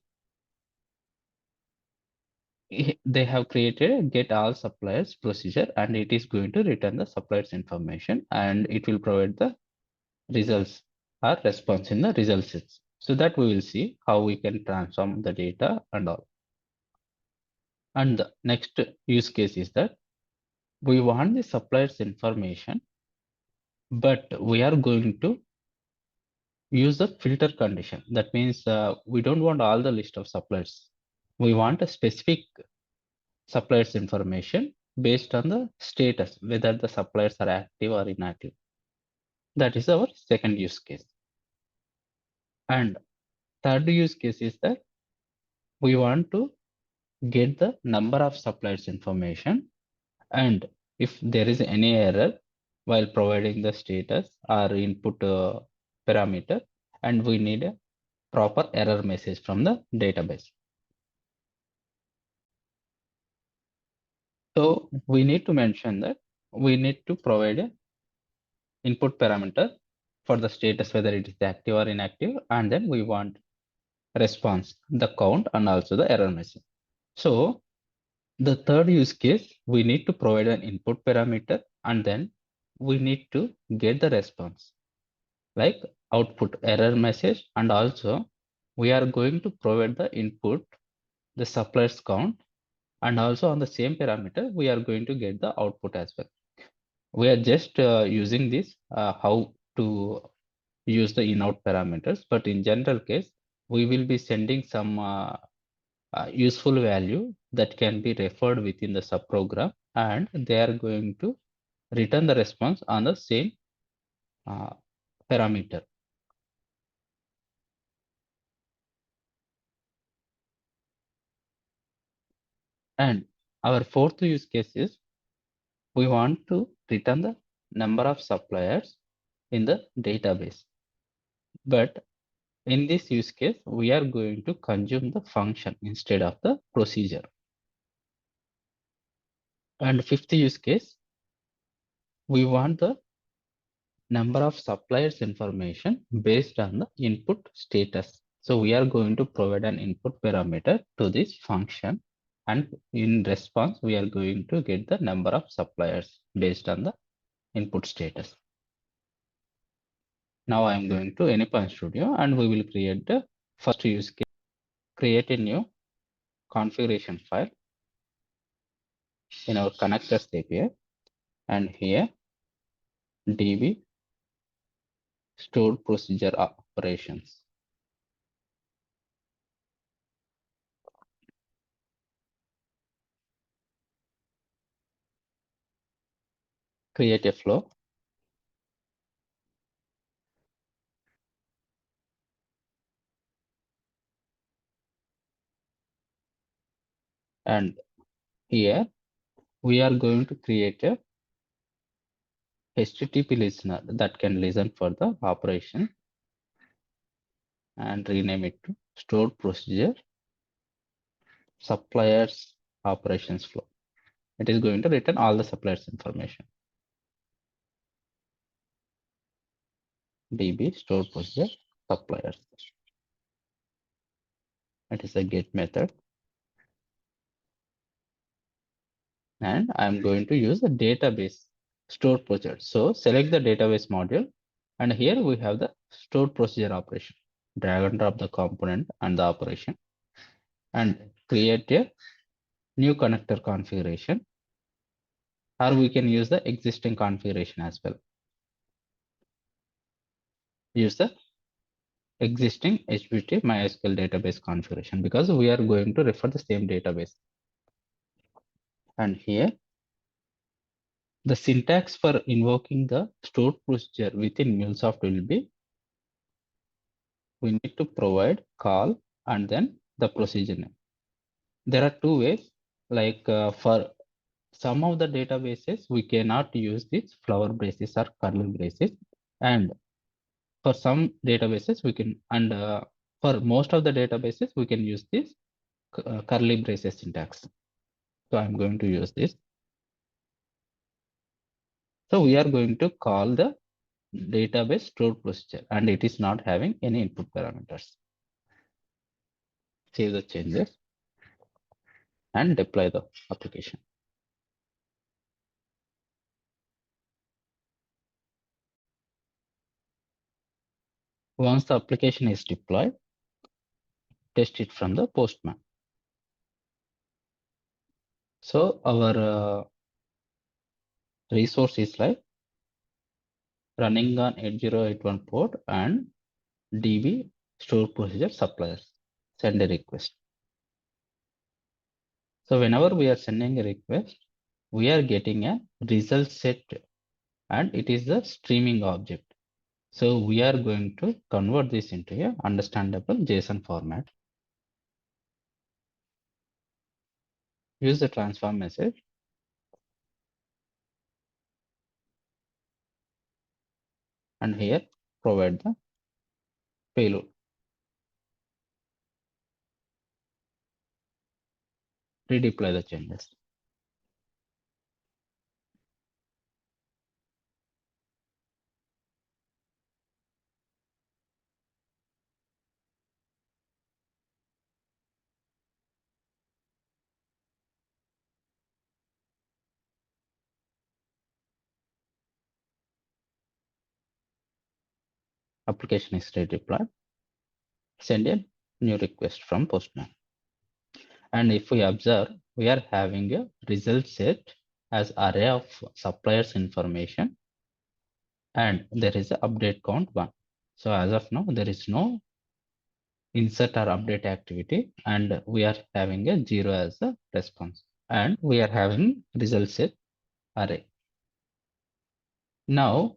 they have created a get all suppliers procedure and it is going to return the suppliers information and it will provide the results or response in the result sets. So that we will see how we can transform the data and all. And the next use case is that we want the suppliers information, but we are going to use the filter condition. That means we don't want all the list of suppliers. We want a specific suppliers information based on the status, whether the suppliers are active or inactive. That is our second use case. And third use case is that we want to get the number of suppliers information, and if there is any error while providing the status or input parameter, and we need a proper error message from the database. So we need to mention that we need to provide a input parameter for the status, whether it is active or inactive, and then we want response, the count, and also the error message. So the third use case, we need to provide an input parameter, and then we need to get the response, like output error message, and also we are going to provide the input, the suppliers count, and also on the same parameter, we are going to get the output as well. We are just using this how to use the InOut parameters, but in general case, we will be sending some useful value that can be referred within the subprogram, and they are going to return the response on the same parameter. And our fourth use case is we want to return the number of suppliers in the database. But in this use case, we are going to consume the function instead of the procedure. And fifth use case, we want the number of suppliers information based on the input status. So we are going to provide an input parameter to this function, and in response, we are going to get the number of suppliers based on the input status. Now I am going to Anypoint Studio, and we will create the first use case, create a new configuration file in our connectors API, and here DB stored procedure operations. Create a flow. And here we are going to create a HTTP listener that can listen for the operation, and rename it to stored procedure suppliers operations flow. It is going to return all the suppliers information. DB stored procedure suppliers. It is a get method. And I'm going to use the database stored procedure. So select the database module, and here we have the stored procedure operation. Drag and drop the component and the operation, and create a new connector configuration, or we can use the existing configuration as well. Use the existing HTTP MySQL database configuration because we are going to refer the same database. And here the syntax for invoking the stored procedure within Mulesoft will be, we need to provide call and then the procedure name. There are two ways, like for some of the databases, we cannot use this flower braces or curly braces. And for some databases, we can, and for most of the databases, we can use this curly braces syntax. So I'm going to use this. So we are going to call the database stored procedure, and it is not having any input parameters. Save the changes and deploy the application. Once the application is deployed, test it from the Postman. So our resource is like running on 8081 port and DB store procedure suppliers. Send a request. So whenever we are sending a request, we are getting a result set, and it is the streaming object. So we are going to convert this into a understandable JSON format. Use the transform message and here provide the payload. Redeploy the changes. Application is redeployed. Send a new request from Postman. And if we observe, we are having a result set as array of suppliers information, and there is a update count 1. So as of now, there is no insert or update activity, and we are having a 0 as a response, and we are having result set array. Now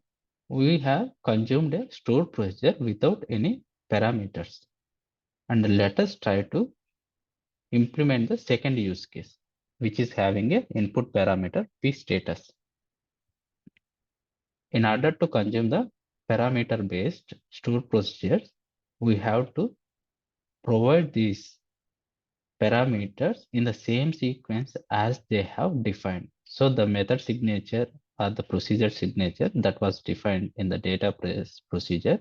we have consumed a stored procedure without any parameters, and let us try to implement the second use case, which is having a input parameter p status. In order to consume the parameter based stored procedures, we have to provide these parameters in the same sequence as they have defined. So the method signature or the procedure signature that was defined in the database procedure,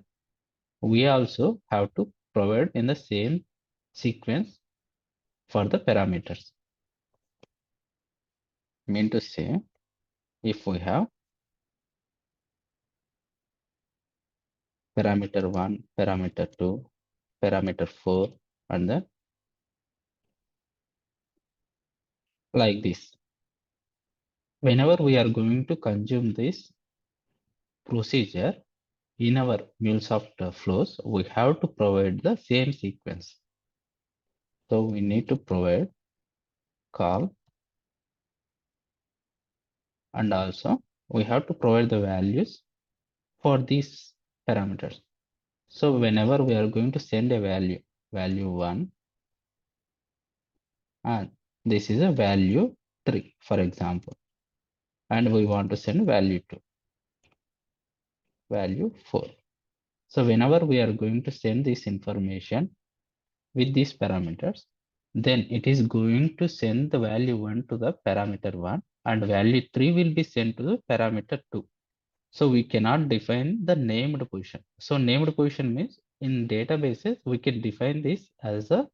we also have to provide in the same sequence for the parameters. Mean to say, if we have parameter 1, parameter 2, parameter 4, and then like this. Whenever we are going to consume this procedure in our Mulesoft flows, we have to provide the same sequence. So we need to provide call, and also we have to provide the values for these parameters. So whenever we are going to send a value 1, and this is a value 3, for example, and we want to send value 2, value 4. So whenever we are going to send this information with these parameters, then it is going to send the value 1 to the parameter 1, and value 3 will be sent to the parameter 2. So we cannot define the named position. So named position means in databases, we can define this as a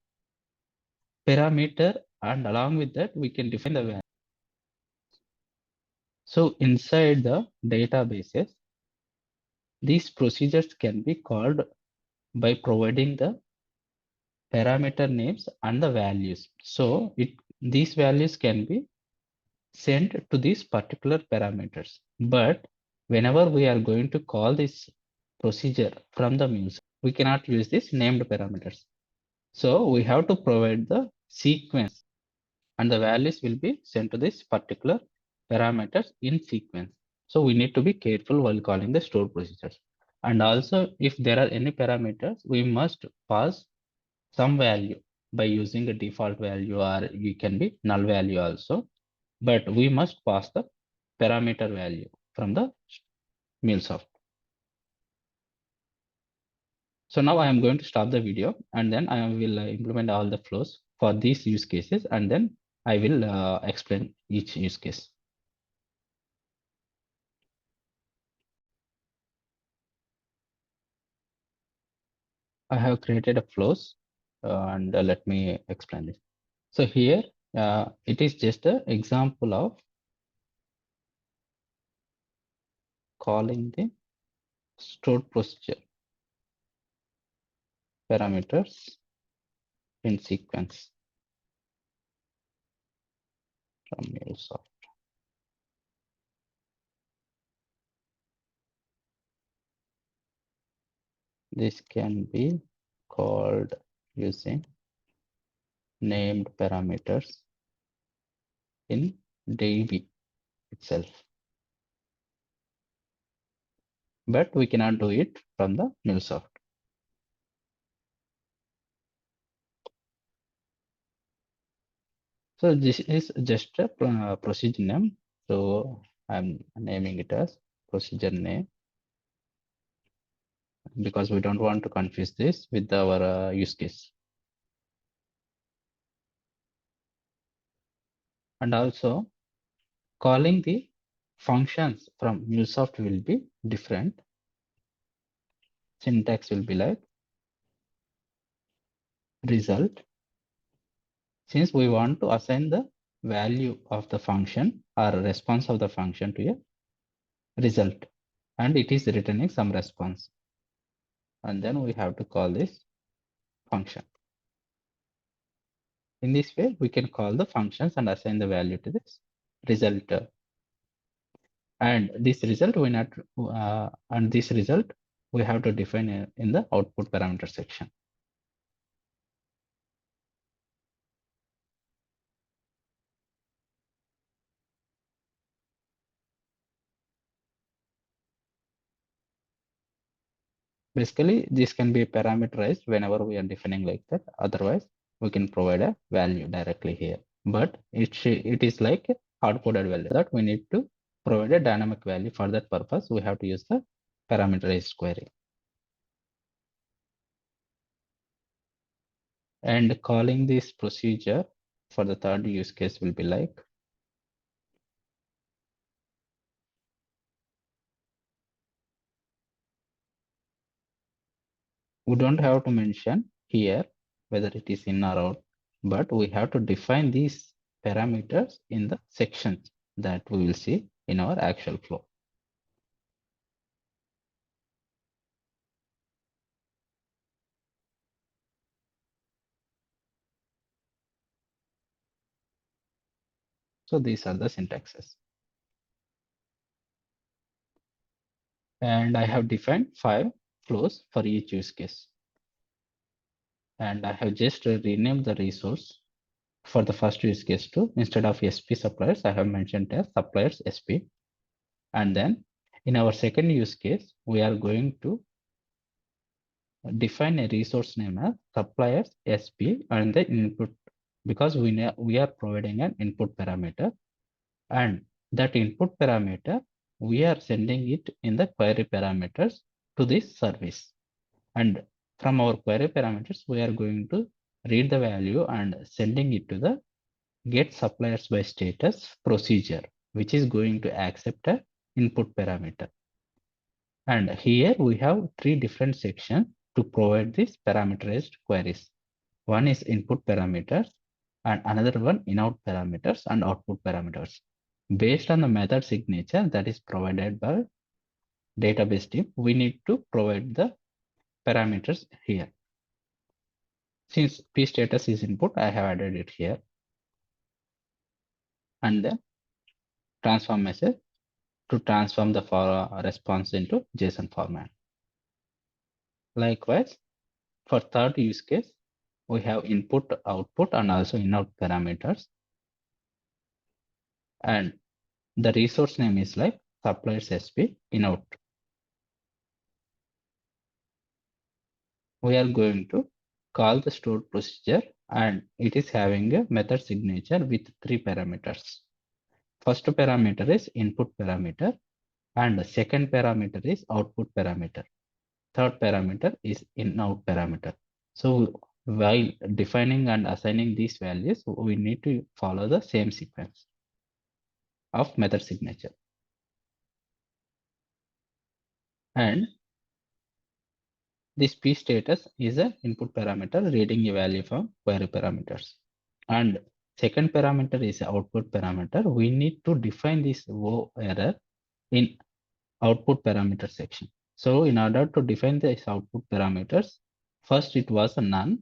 parameter, and along with that, we can define the value. So inside the databases, these procedures can be called by providing the parameter names and the values. So these values can be sent to these particular parameters. But whenever we are going to call this procedure from the means, we cannot use these named parameters. So we have to provide the sequence, and the values will be sent to this particular parameters in sequence. So we need to be careful while calling the stored procedures. And also, if there are any parameters, we must pass some value by using a default value, or we can be null value also, but we must pass the parameter value from the Mulesoft. So now I am going to stop the video, and then I will implement all the flows for these use cases, and then I will explain each use case. I have created a flows, and let me explain this. So here it is just an example of calling the stored procedure parameters in sequence from Mulesoft. This can be called using named parameters in DB itself. but we cannot do it from the Mulesoft. So this is just a procedure name. So I'm naming it as procedure name because we don't want to confuse this with our use case. And also calling the functions from Mulesoft will be different. Syntax will be like result. Since we want to assign the value of the function or response of the function to a result, and it is returning some response. And then we have to call this function. In this way, we can call the functions and assign the value to this result. And this result we not and this result we have to define in the output parameter section. Basically, this can be parameterized whenever we are defining like that. Otherwise, we can provide a value directly here. But it is like a hard-coded value that we need to provide a dynamic value. For that purpose, we have to use the parameterized query. And calling this procedure for the third use case will be like we don't have to mention here whether it is in or out, but we have to define these parameters in the sections that we will see in our actual flow. So these are the syntaxes. And I have defined 5 flows for each use case. And I have just renamed the resource for the first use case to, instead of SP suppliers, I have mentioned as suppliers SP. And then in our second use case, we are going to define a resource name as suppliers SP and the input, because we are providing an input parameter, and that input parameter we are sending it in the query parameters to this service. And from our query parameters, we are going to read the value and sending it to the get suppliers by status procedure, which is going to accept a input parameter. And here we have 3 different sections to provide these parameterized queries. One is input parameters and another one InOut parameters and output parameters. Based on the method signature that is provided by database team, we need to provide the parameters here. Since P status is input, I have added it here. And then transform message to transform the response into JSON format. Likewise, for third use case, we have input, output, and also InOut parameters. And the resource name is like suppliers SP InOut. We are going to call the stored procedure, and it is having a method signature with 3 parameters. First parameter is input parameter, and the second parameter is output parameter. Third parameter is InOut parameter. So while defining and assigning these values, we need to follow the same sequence of method signature. And this P status is an input parameter reading a value from query parameters. And second parameter is output parameter. We need to define this O error in output parameter section. So in order to define these output parameters, first it was a none.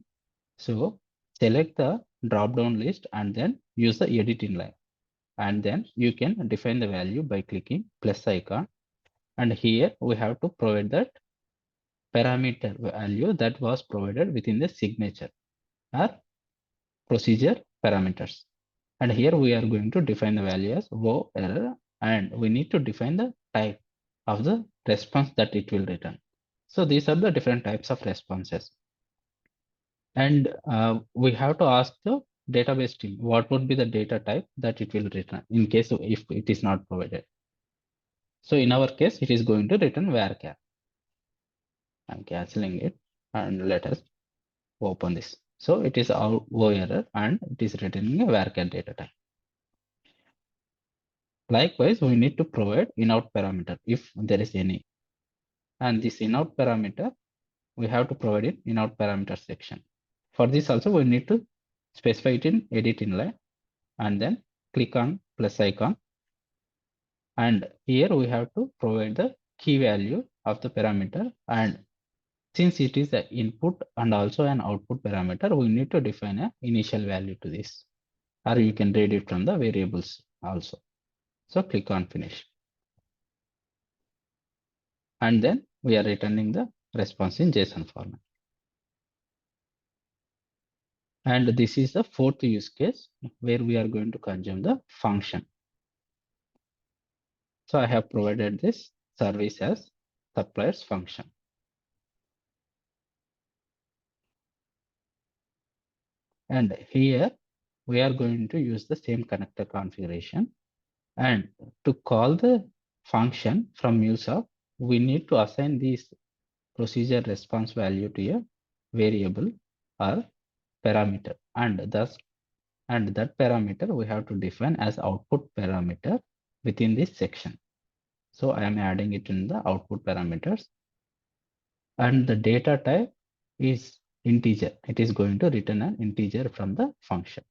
So select the drop down list and then use the edit inline. And then you can define the value by clicking plus icon. And here we have to provide that parameter value that was provided within the signature or procedure parameters. And here we are going to define the value as O error, and we need to define the type of the response that it will return. So these are the different types of responses. And we have to ask the database team what would be the data type that it will return in case if it is not provided. So in our case, it is going to return varchar. I'm canceling it and let us open this. So it is our O error and it is returning a varchar data type. Likewise, we need to provide InOut parameter if there is any. And this InOut parameter, we have to provide it in InOut parameter section. For this also, we need to specify it in edit inline and then click on plus icon. And here we have to provide the key value of the parameter. And since it is an input and also an output parameter, we need to define an initial value to this. Or you can read it from the variables also. So click on finish. And then we are returning the response in JSON format. And this is the fourth use case where we are going to consume the function. So I have provided this service as suppliers function. And here we are going to use the same connector configuration. And to call the function from Mulesoft, we need to assign this procedure response value to a variable or parameter. And that parameter we have to define as output parameter within this section. So I am adding it in the output parameters. And the data type is integer. It is going to return an integer from the function.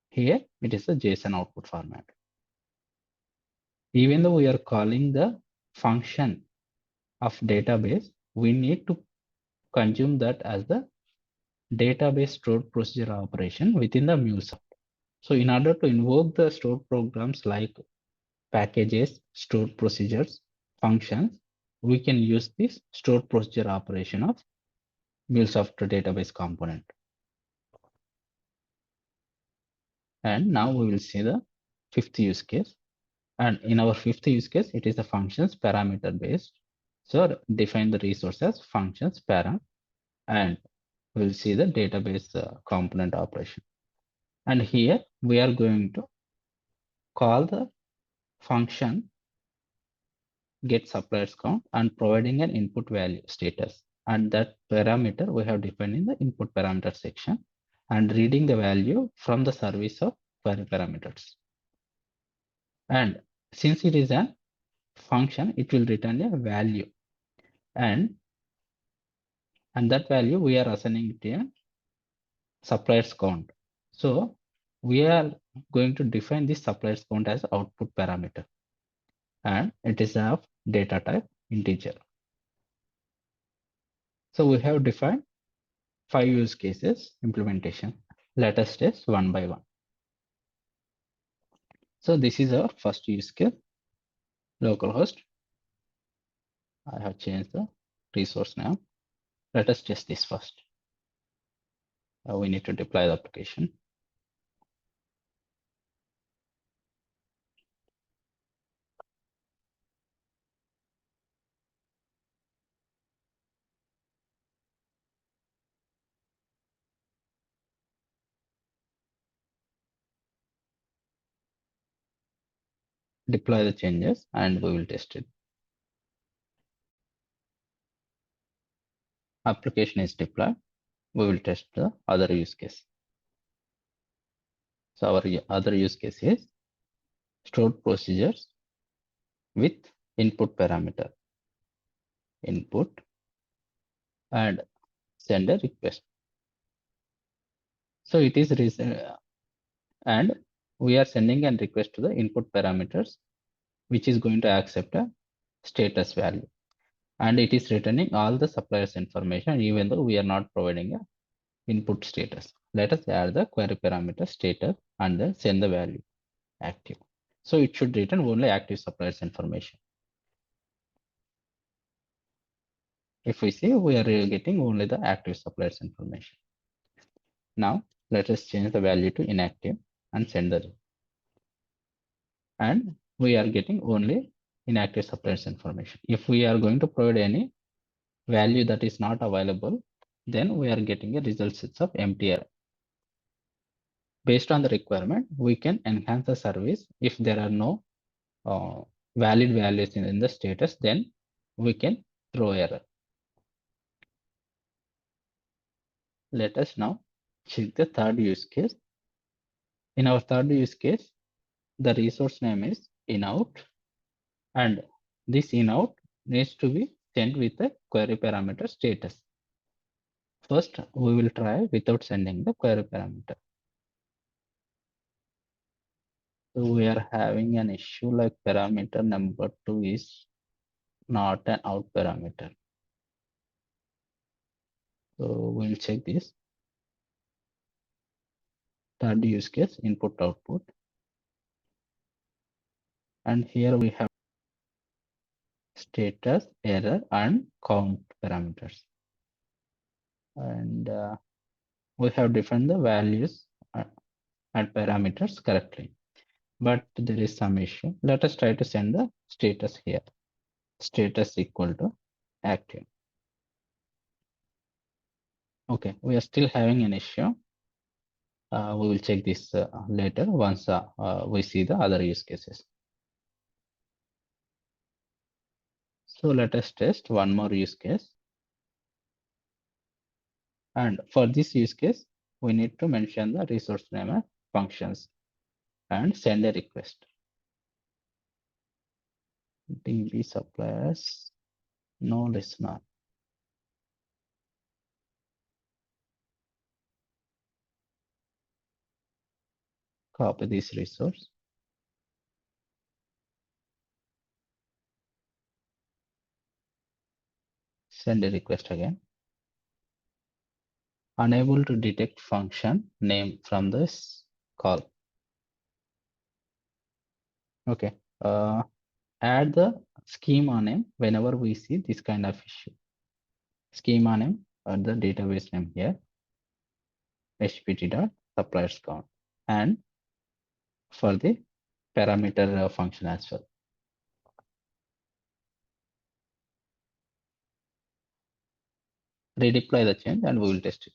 Here it is a JSON output format. Even though we are calling the function of database, we need to consume that as the database stored procedure operation within the Mulesoft. So in order to invoke the stored programs like packages, stored procedures, functions, we can use this stored procedure operation of Mulesoft database component. And now we will see the fifth use case. And in our fifth use case, it is the functions parameter based. So define the resource as functions param, and we'll see the database component operation. And here we are going to call the function get suppliers count and providing an input value status. And that parameter we have defined in the input parameter section and reading the value from the service of query parameters. And since it is a function, it will return a value. And that value we are assigning it a suppliers count. So we are going to define this suppliers count as output parameter. And it is of data type integer. So we have defined 5 use cases implementation. Let us test one by one. So this is our first use case, localhost. I have changed the resource now. Let us test this first. We need to deploy the application. Deploy the changes and we will test it. Application is deployed. We will test the other use case. So our other use case is stored procedures with input parameter, input, and send a request. So it is and we are sending a request to the input parameters, which is going to accept a status value. And it is returning all the suppliers information, even though we are not providing a input status. Let us add the query parameter status and then send the value active. So it should return only active suppliers information. If we see, we are getting only the active suppliers information. Now let us change the value to inactive and send the. And we are getting only inactive suppliers information. If we are going to provide any value that is not available, then we are getting a result sets of empty array. Based on the requirement, we can enhance the service. If there are no valid values in the status, then we can throw error. Let us now check the third use case. In our third use case, the resource name is InOut, and this InOut needs to be sent with a query parameter status. First, we will try without sending the query parameter. So we are having an issue like parameter number 2 is not an out parameter. So we'll check this. Third use case, input output. And here we have status, error, and count parameters. And we have defined the values and parameters correctly. But there is some issue. Let us try to send the status here. Status equal to active. Okay, we are still having an issue. We will check this later once we see the other use cases. So let us test one more use case. And for this use case, we need to mention the resource name and functions and send a request. DB suppliers, no listener. Copy this resource. Send a request again. Unable to detect function name from this call. Okay. Add the schema name whenever we see this kind of issue. Schema name or the database name here. hpt.suppliers count, and for the parameter function as well. Redeploy the change and we will test it.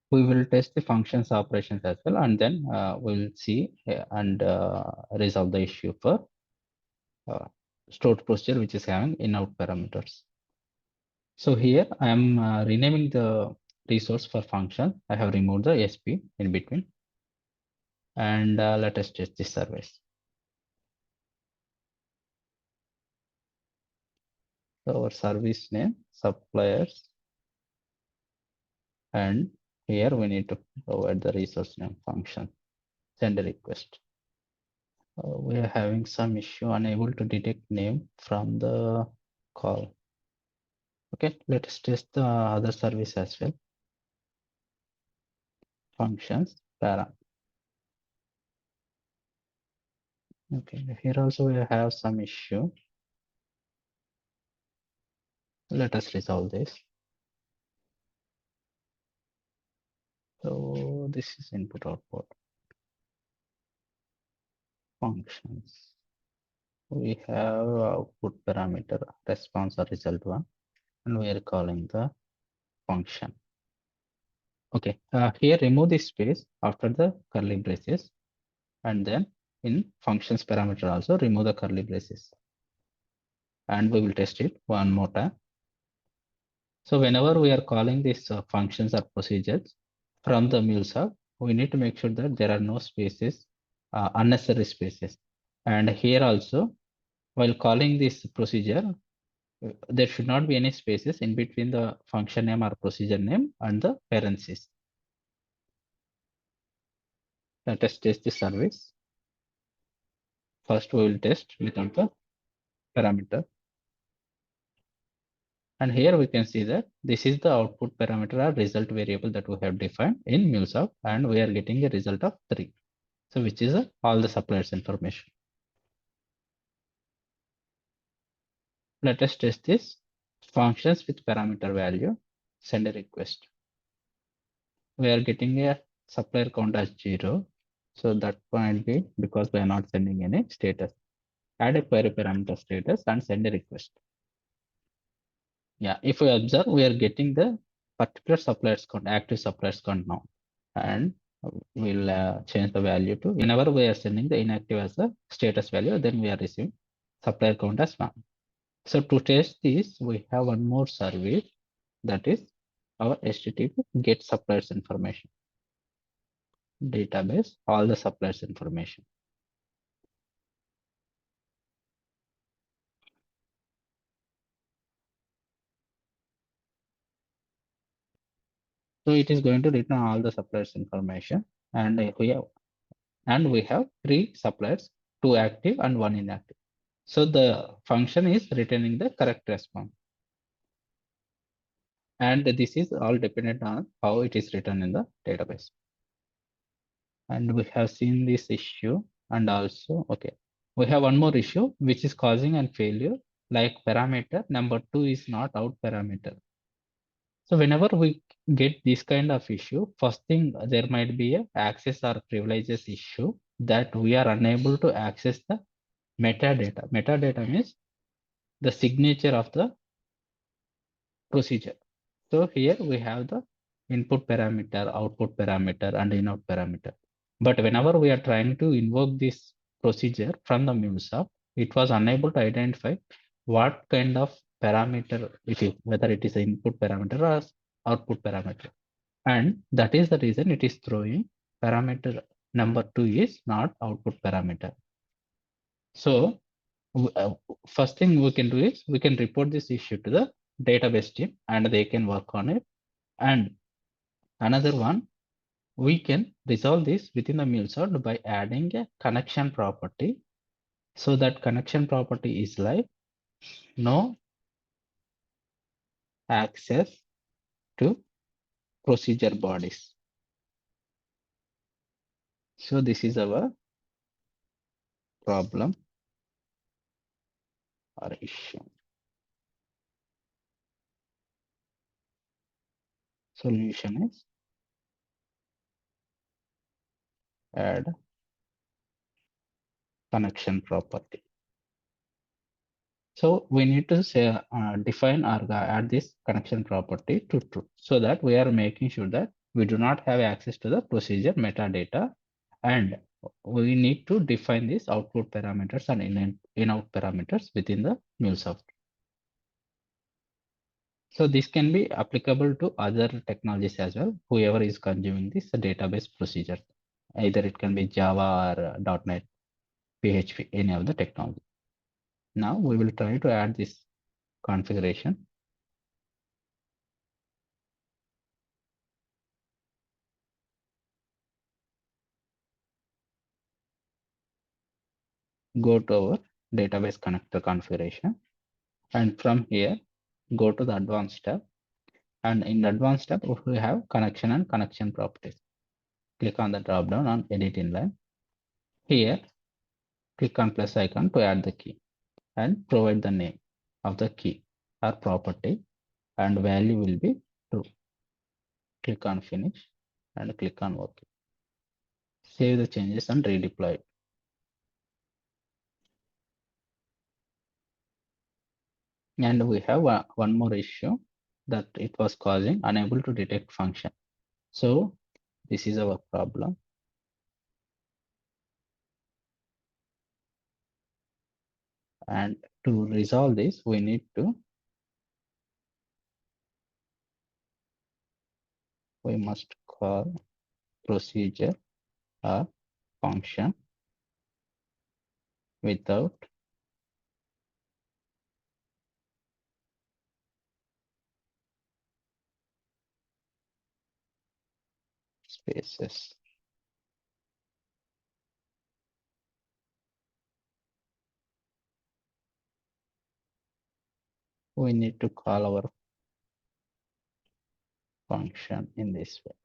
We will test the functions operations as well, and then we will see and resolve the issue for stored procedure which is having in-out parameters. So here I am renaming the resource for function. I have removed the SP in between, and let us test this service. So our service name suppliers, and here we need to provide the resource name function. Send a request. We are having some issue, unable to detect name from the call. Okay, let us test the other service as well. Functions, para. Okay, here also we have some issue. Let us resolve this. So this is input output. Functions. We have output parameter response or result one, and we are calling the function. Okay, here remove this space after the curly braces, and then in functions parameter also remove the curly braces, and we will test it one more time. So whenever we are calling these functions or procedures from the Mulesoft, we need to make sure that there are no spaces, unnecessary spaces. And here also, while calling this procedure, There should not be any spaces in between the function name or procedure name and the parentheses. Let us test the service. First, we will test without the parameter. And here we can see that this is the output parameter or result variable that we have defined in Mulesoft, and we are getting a result of 3. So which is all the suppliers information. Let us test this functions with parameter value, send a request. We are getting a supplier count as 0. So that might be because we are not sending any status. Add a query parameter status and send a request. Yeah, if we observe, we are getting the particular suppliers count, active suppliers count now. And we'll change the value to whenever we are sending the inactive as a status value, then we are receiving supplier count as 1. So to test this, we have one more service, that is our HTTP get suppliers information database, all the suppliers information. So it is going to return all the suppliers information, and we have 3 suppliers, 2 active and 1 inactive. So the function is returning the correct response. And this is all dependent on how it is written in the database. And we have seen this issue, and also, okay, we have one more issue which is causing a failure, like parameter number 2 is not out parameter. So whenever we get this kind of issue, first thing, there might be a access or privileges issue that we are unable to access the metadata. Metadata means the signature of the procedure. So here we have the input parameter, output parameter, and InOut parameter. But whenever we are trying to invoke this procedure from the Mulesoft, it was unable to identify what kind of parameter it is, whether it is an input parameter or output parameter. And that is the reason it is throwing parameter number 2 is not output parameter. So first thing we can do is we can report this issue to the database team and they can work on it. And another one, we can resolve this within the Mulesoft by adding a connection property. So that connection property is like no access to procedure bodies. So this is our problem or issue. Solution is add connection property. So we need to say define or add this connection property to true, so that we are making sure that we do not have access to the procedure metadata, and we need to define these output parameters and in-out parameters within the Mulesoft. So this can be applicable to other technologies as well, whoever is consuming this database procedure. Either it can be Java or .NET, PHP, any of the technology. Now we will try to add this configuration. Go to our database connector configuration, and from here go to the advanced tab, and in the advanced tab we have connection and connection properties. Click on the drop down on edit inline. Here click on plus icon to add the key and provide the name of the key or property, and value will be true. Click on finish and click on OK. Save the changes and redeploy it. And we have one more issue, that it was causing unable to detect function. So this is our problem. And to resolve this, we must call procedure or function without spaces. We need to call our function in this way.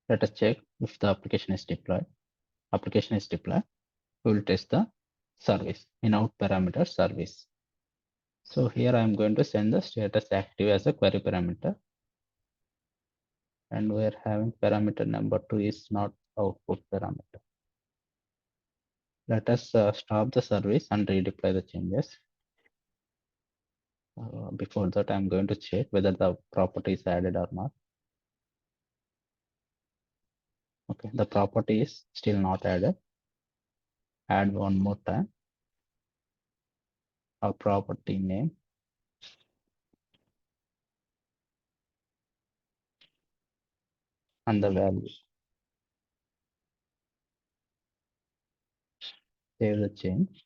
Let us check if the application is deployed. Application is deployed. We will test the service, InOut parameter service. So here I am going to send the status active as a query parameter. And we are having parameter number 2 is not output parameter. Let us stop the service and redeploy the changes. Before that, I'm going to check whether the property is added or not. Okay, the property is still not added. Add one more time. Our property name. And the value. Save the change.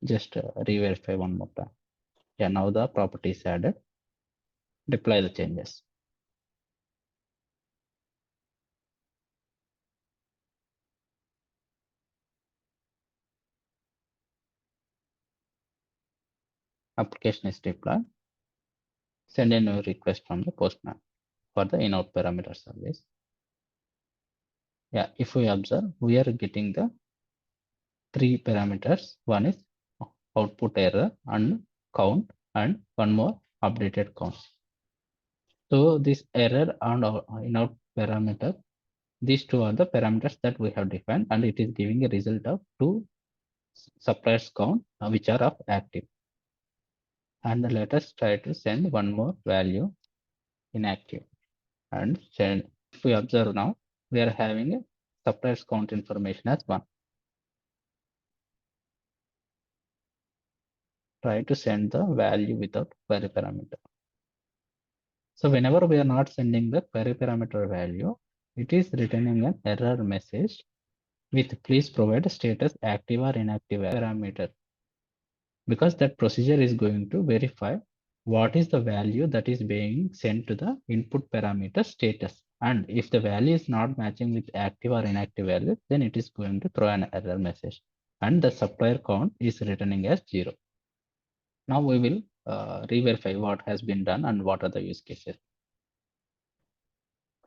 Just re-verify one more time. Yeah, now the property is added. Deploy the changes. Application is deployed. Send a new request from the postman for the InOut parameter service. Yeah, if we observe, we are getting the 3 parameters. One is output error and count, and one more updated count. So this error and InOut parameter, these two are the parameters that we have defined, and it is giving a result of 2 suppliers count which are of active. And let us try to send one more value inactive and send. If we observe now, we are having a suppliers count information as 1. Try to send the value without query parameter. So whenever we are not sending the query parameter value, it is returning an error message with please provide status active or inactive parameter, because that procedure is going to verify what is the value that is being sent to the input parameter status. And if the value is not matching with active or inactive value, then it is going to throw an error message. And the supplier count is returning as 0. Now we will re-verify what has been done and what are the use cases.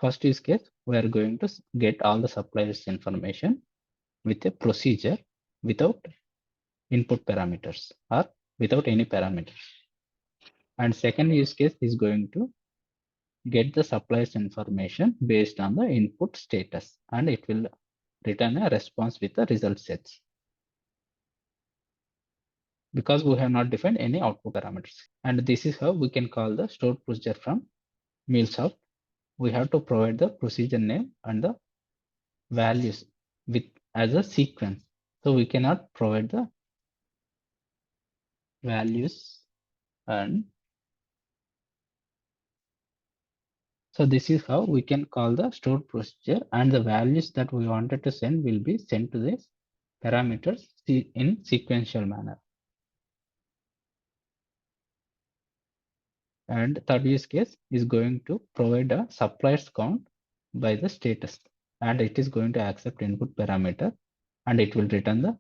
First use case, we are going to get all the suppliers information with a procedure without input parameters or without any parameters. And second use case is going to get the suppliers information based on the input status, and it will return a response with the result sets, because we have not defined any output parameters. And this is how we can call the stored procedure from Mulesoft. We have to provide the procedure name and the values with as a sequence. So we cannot provide the values, and so this is how we can call the stored procedure, and the values that we wanted to send will be sent to this parameters in sequential manner. And third use case is going to provide a suppliers count by the status, and it is going to accept input parameter, and it will return the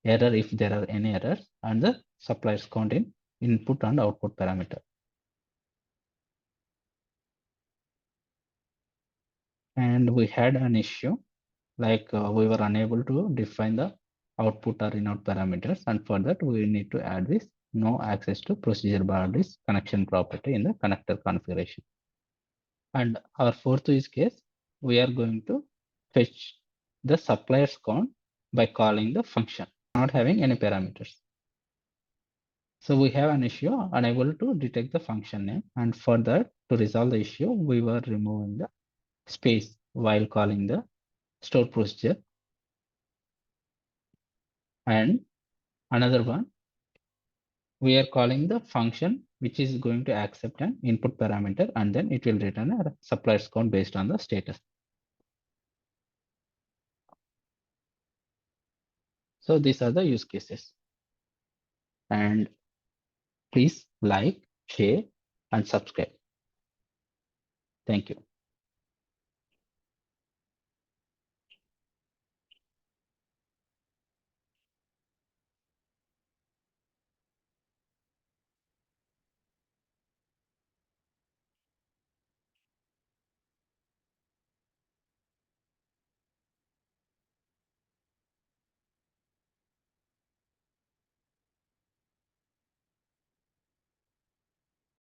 error if there are any errors, and the suppliers count in input and output parameter. And we had an issue like we were unable to define the output or InOut parameters, and for that we need to add this no access to procedure boundaries connection property in the connector configuration. And our fourth use case, we are going to fetch the suppliers count by calling the function, not having any parameters. So we have an issue unable to detect the function name, and for that, to resolve the issue, we were removing the space while calling the store procedure. And another one, we are calling the function which is going to accept an input parameter, and then it will return a suppliers count based on the status. So these are the use cases. And please like, share, and subscribe. Thank you.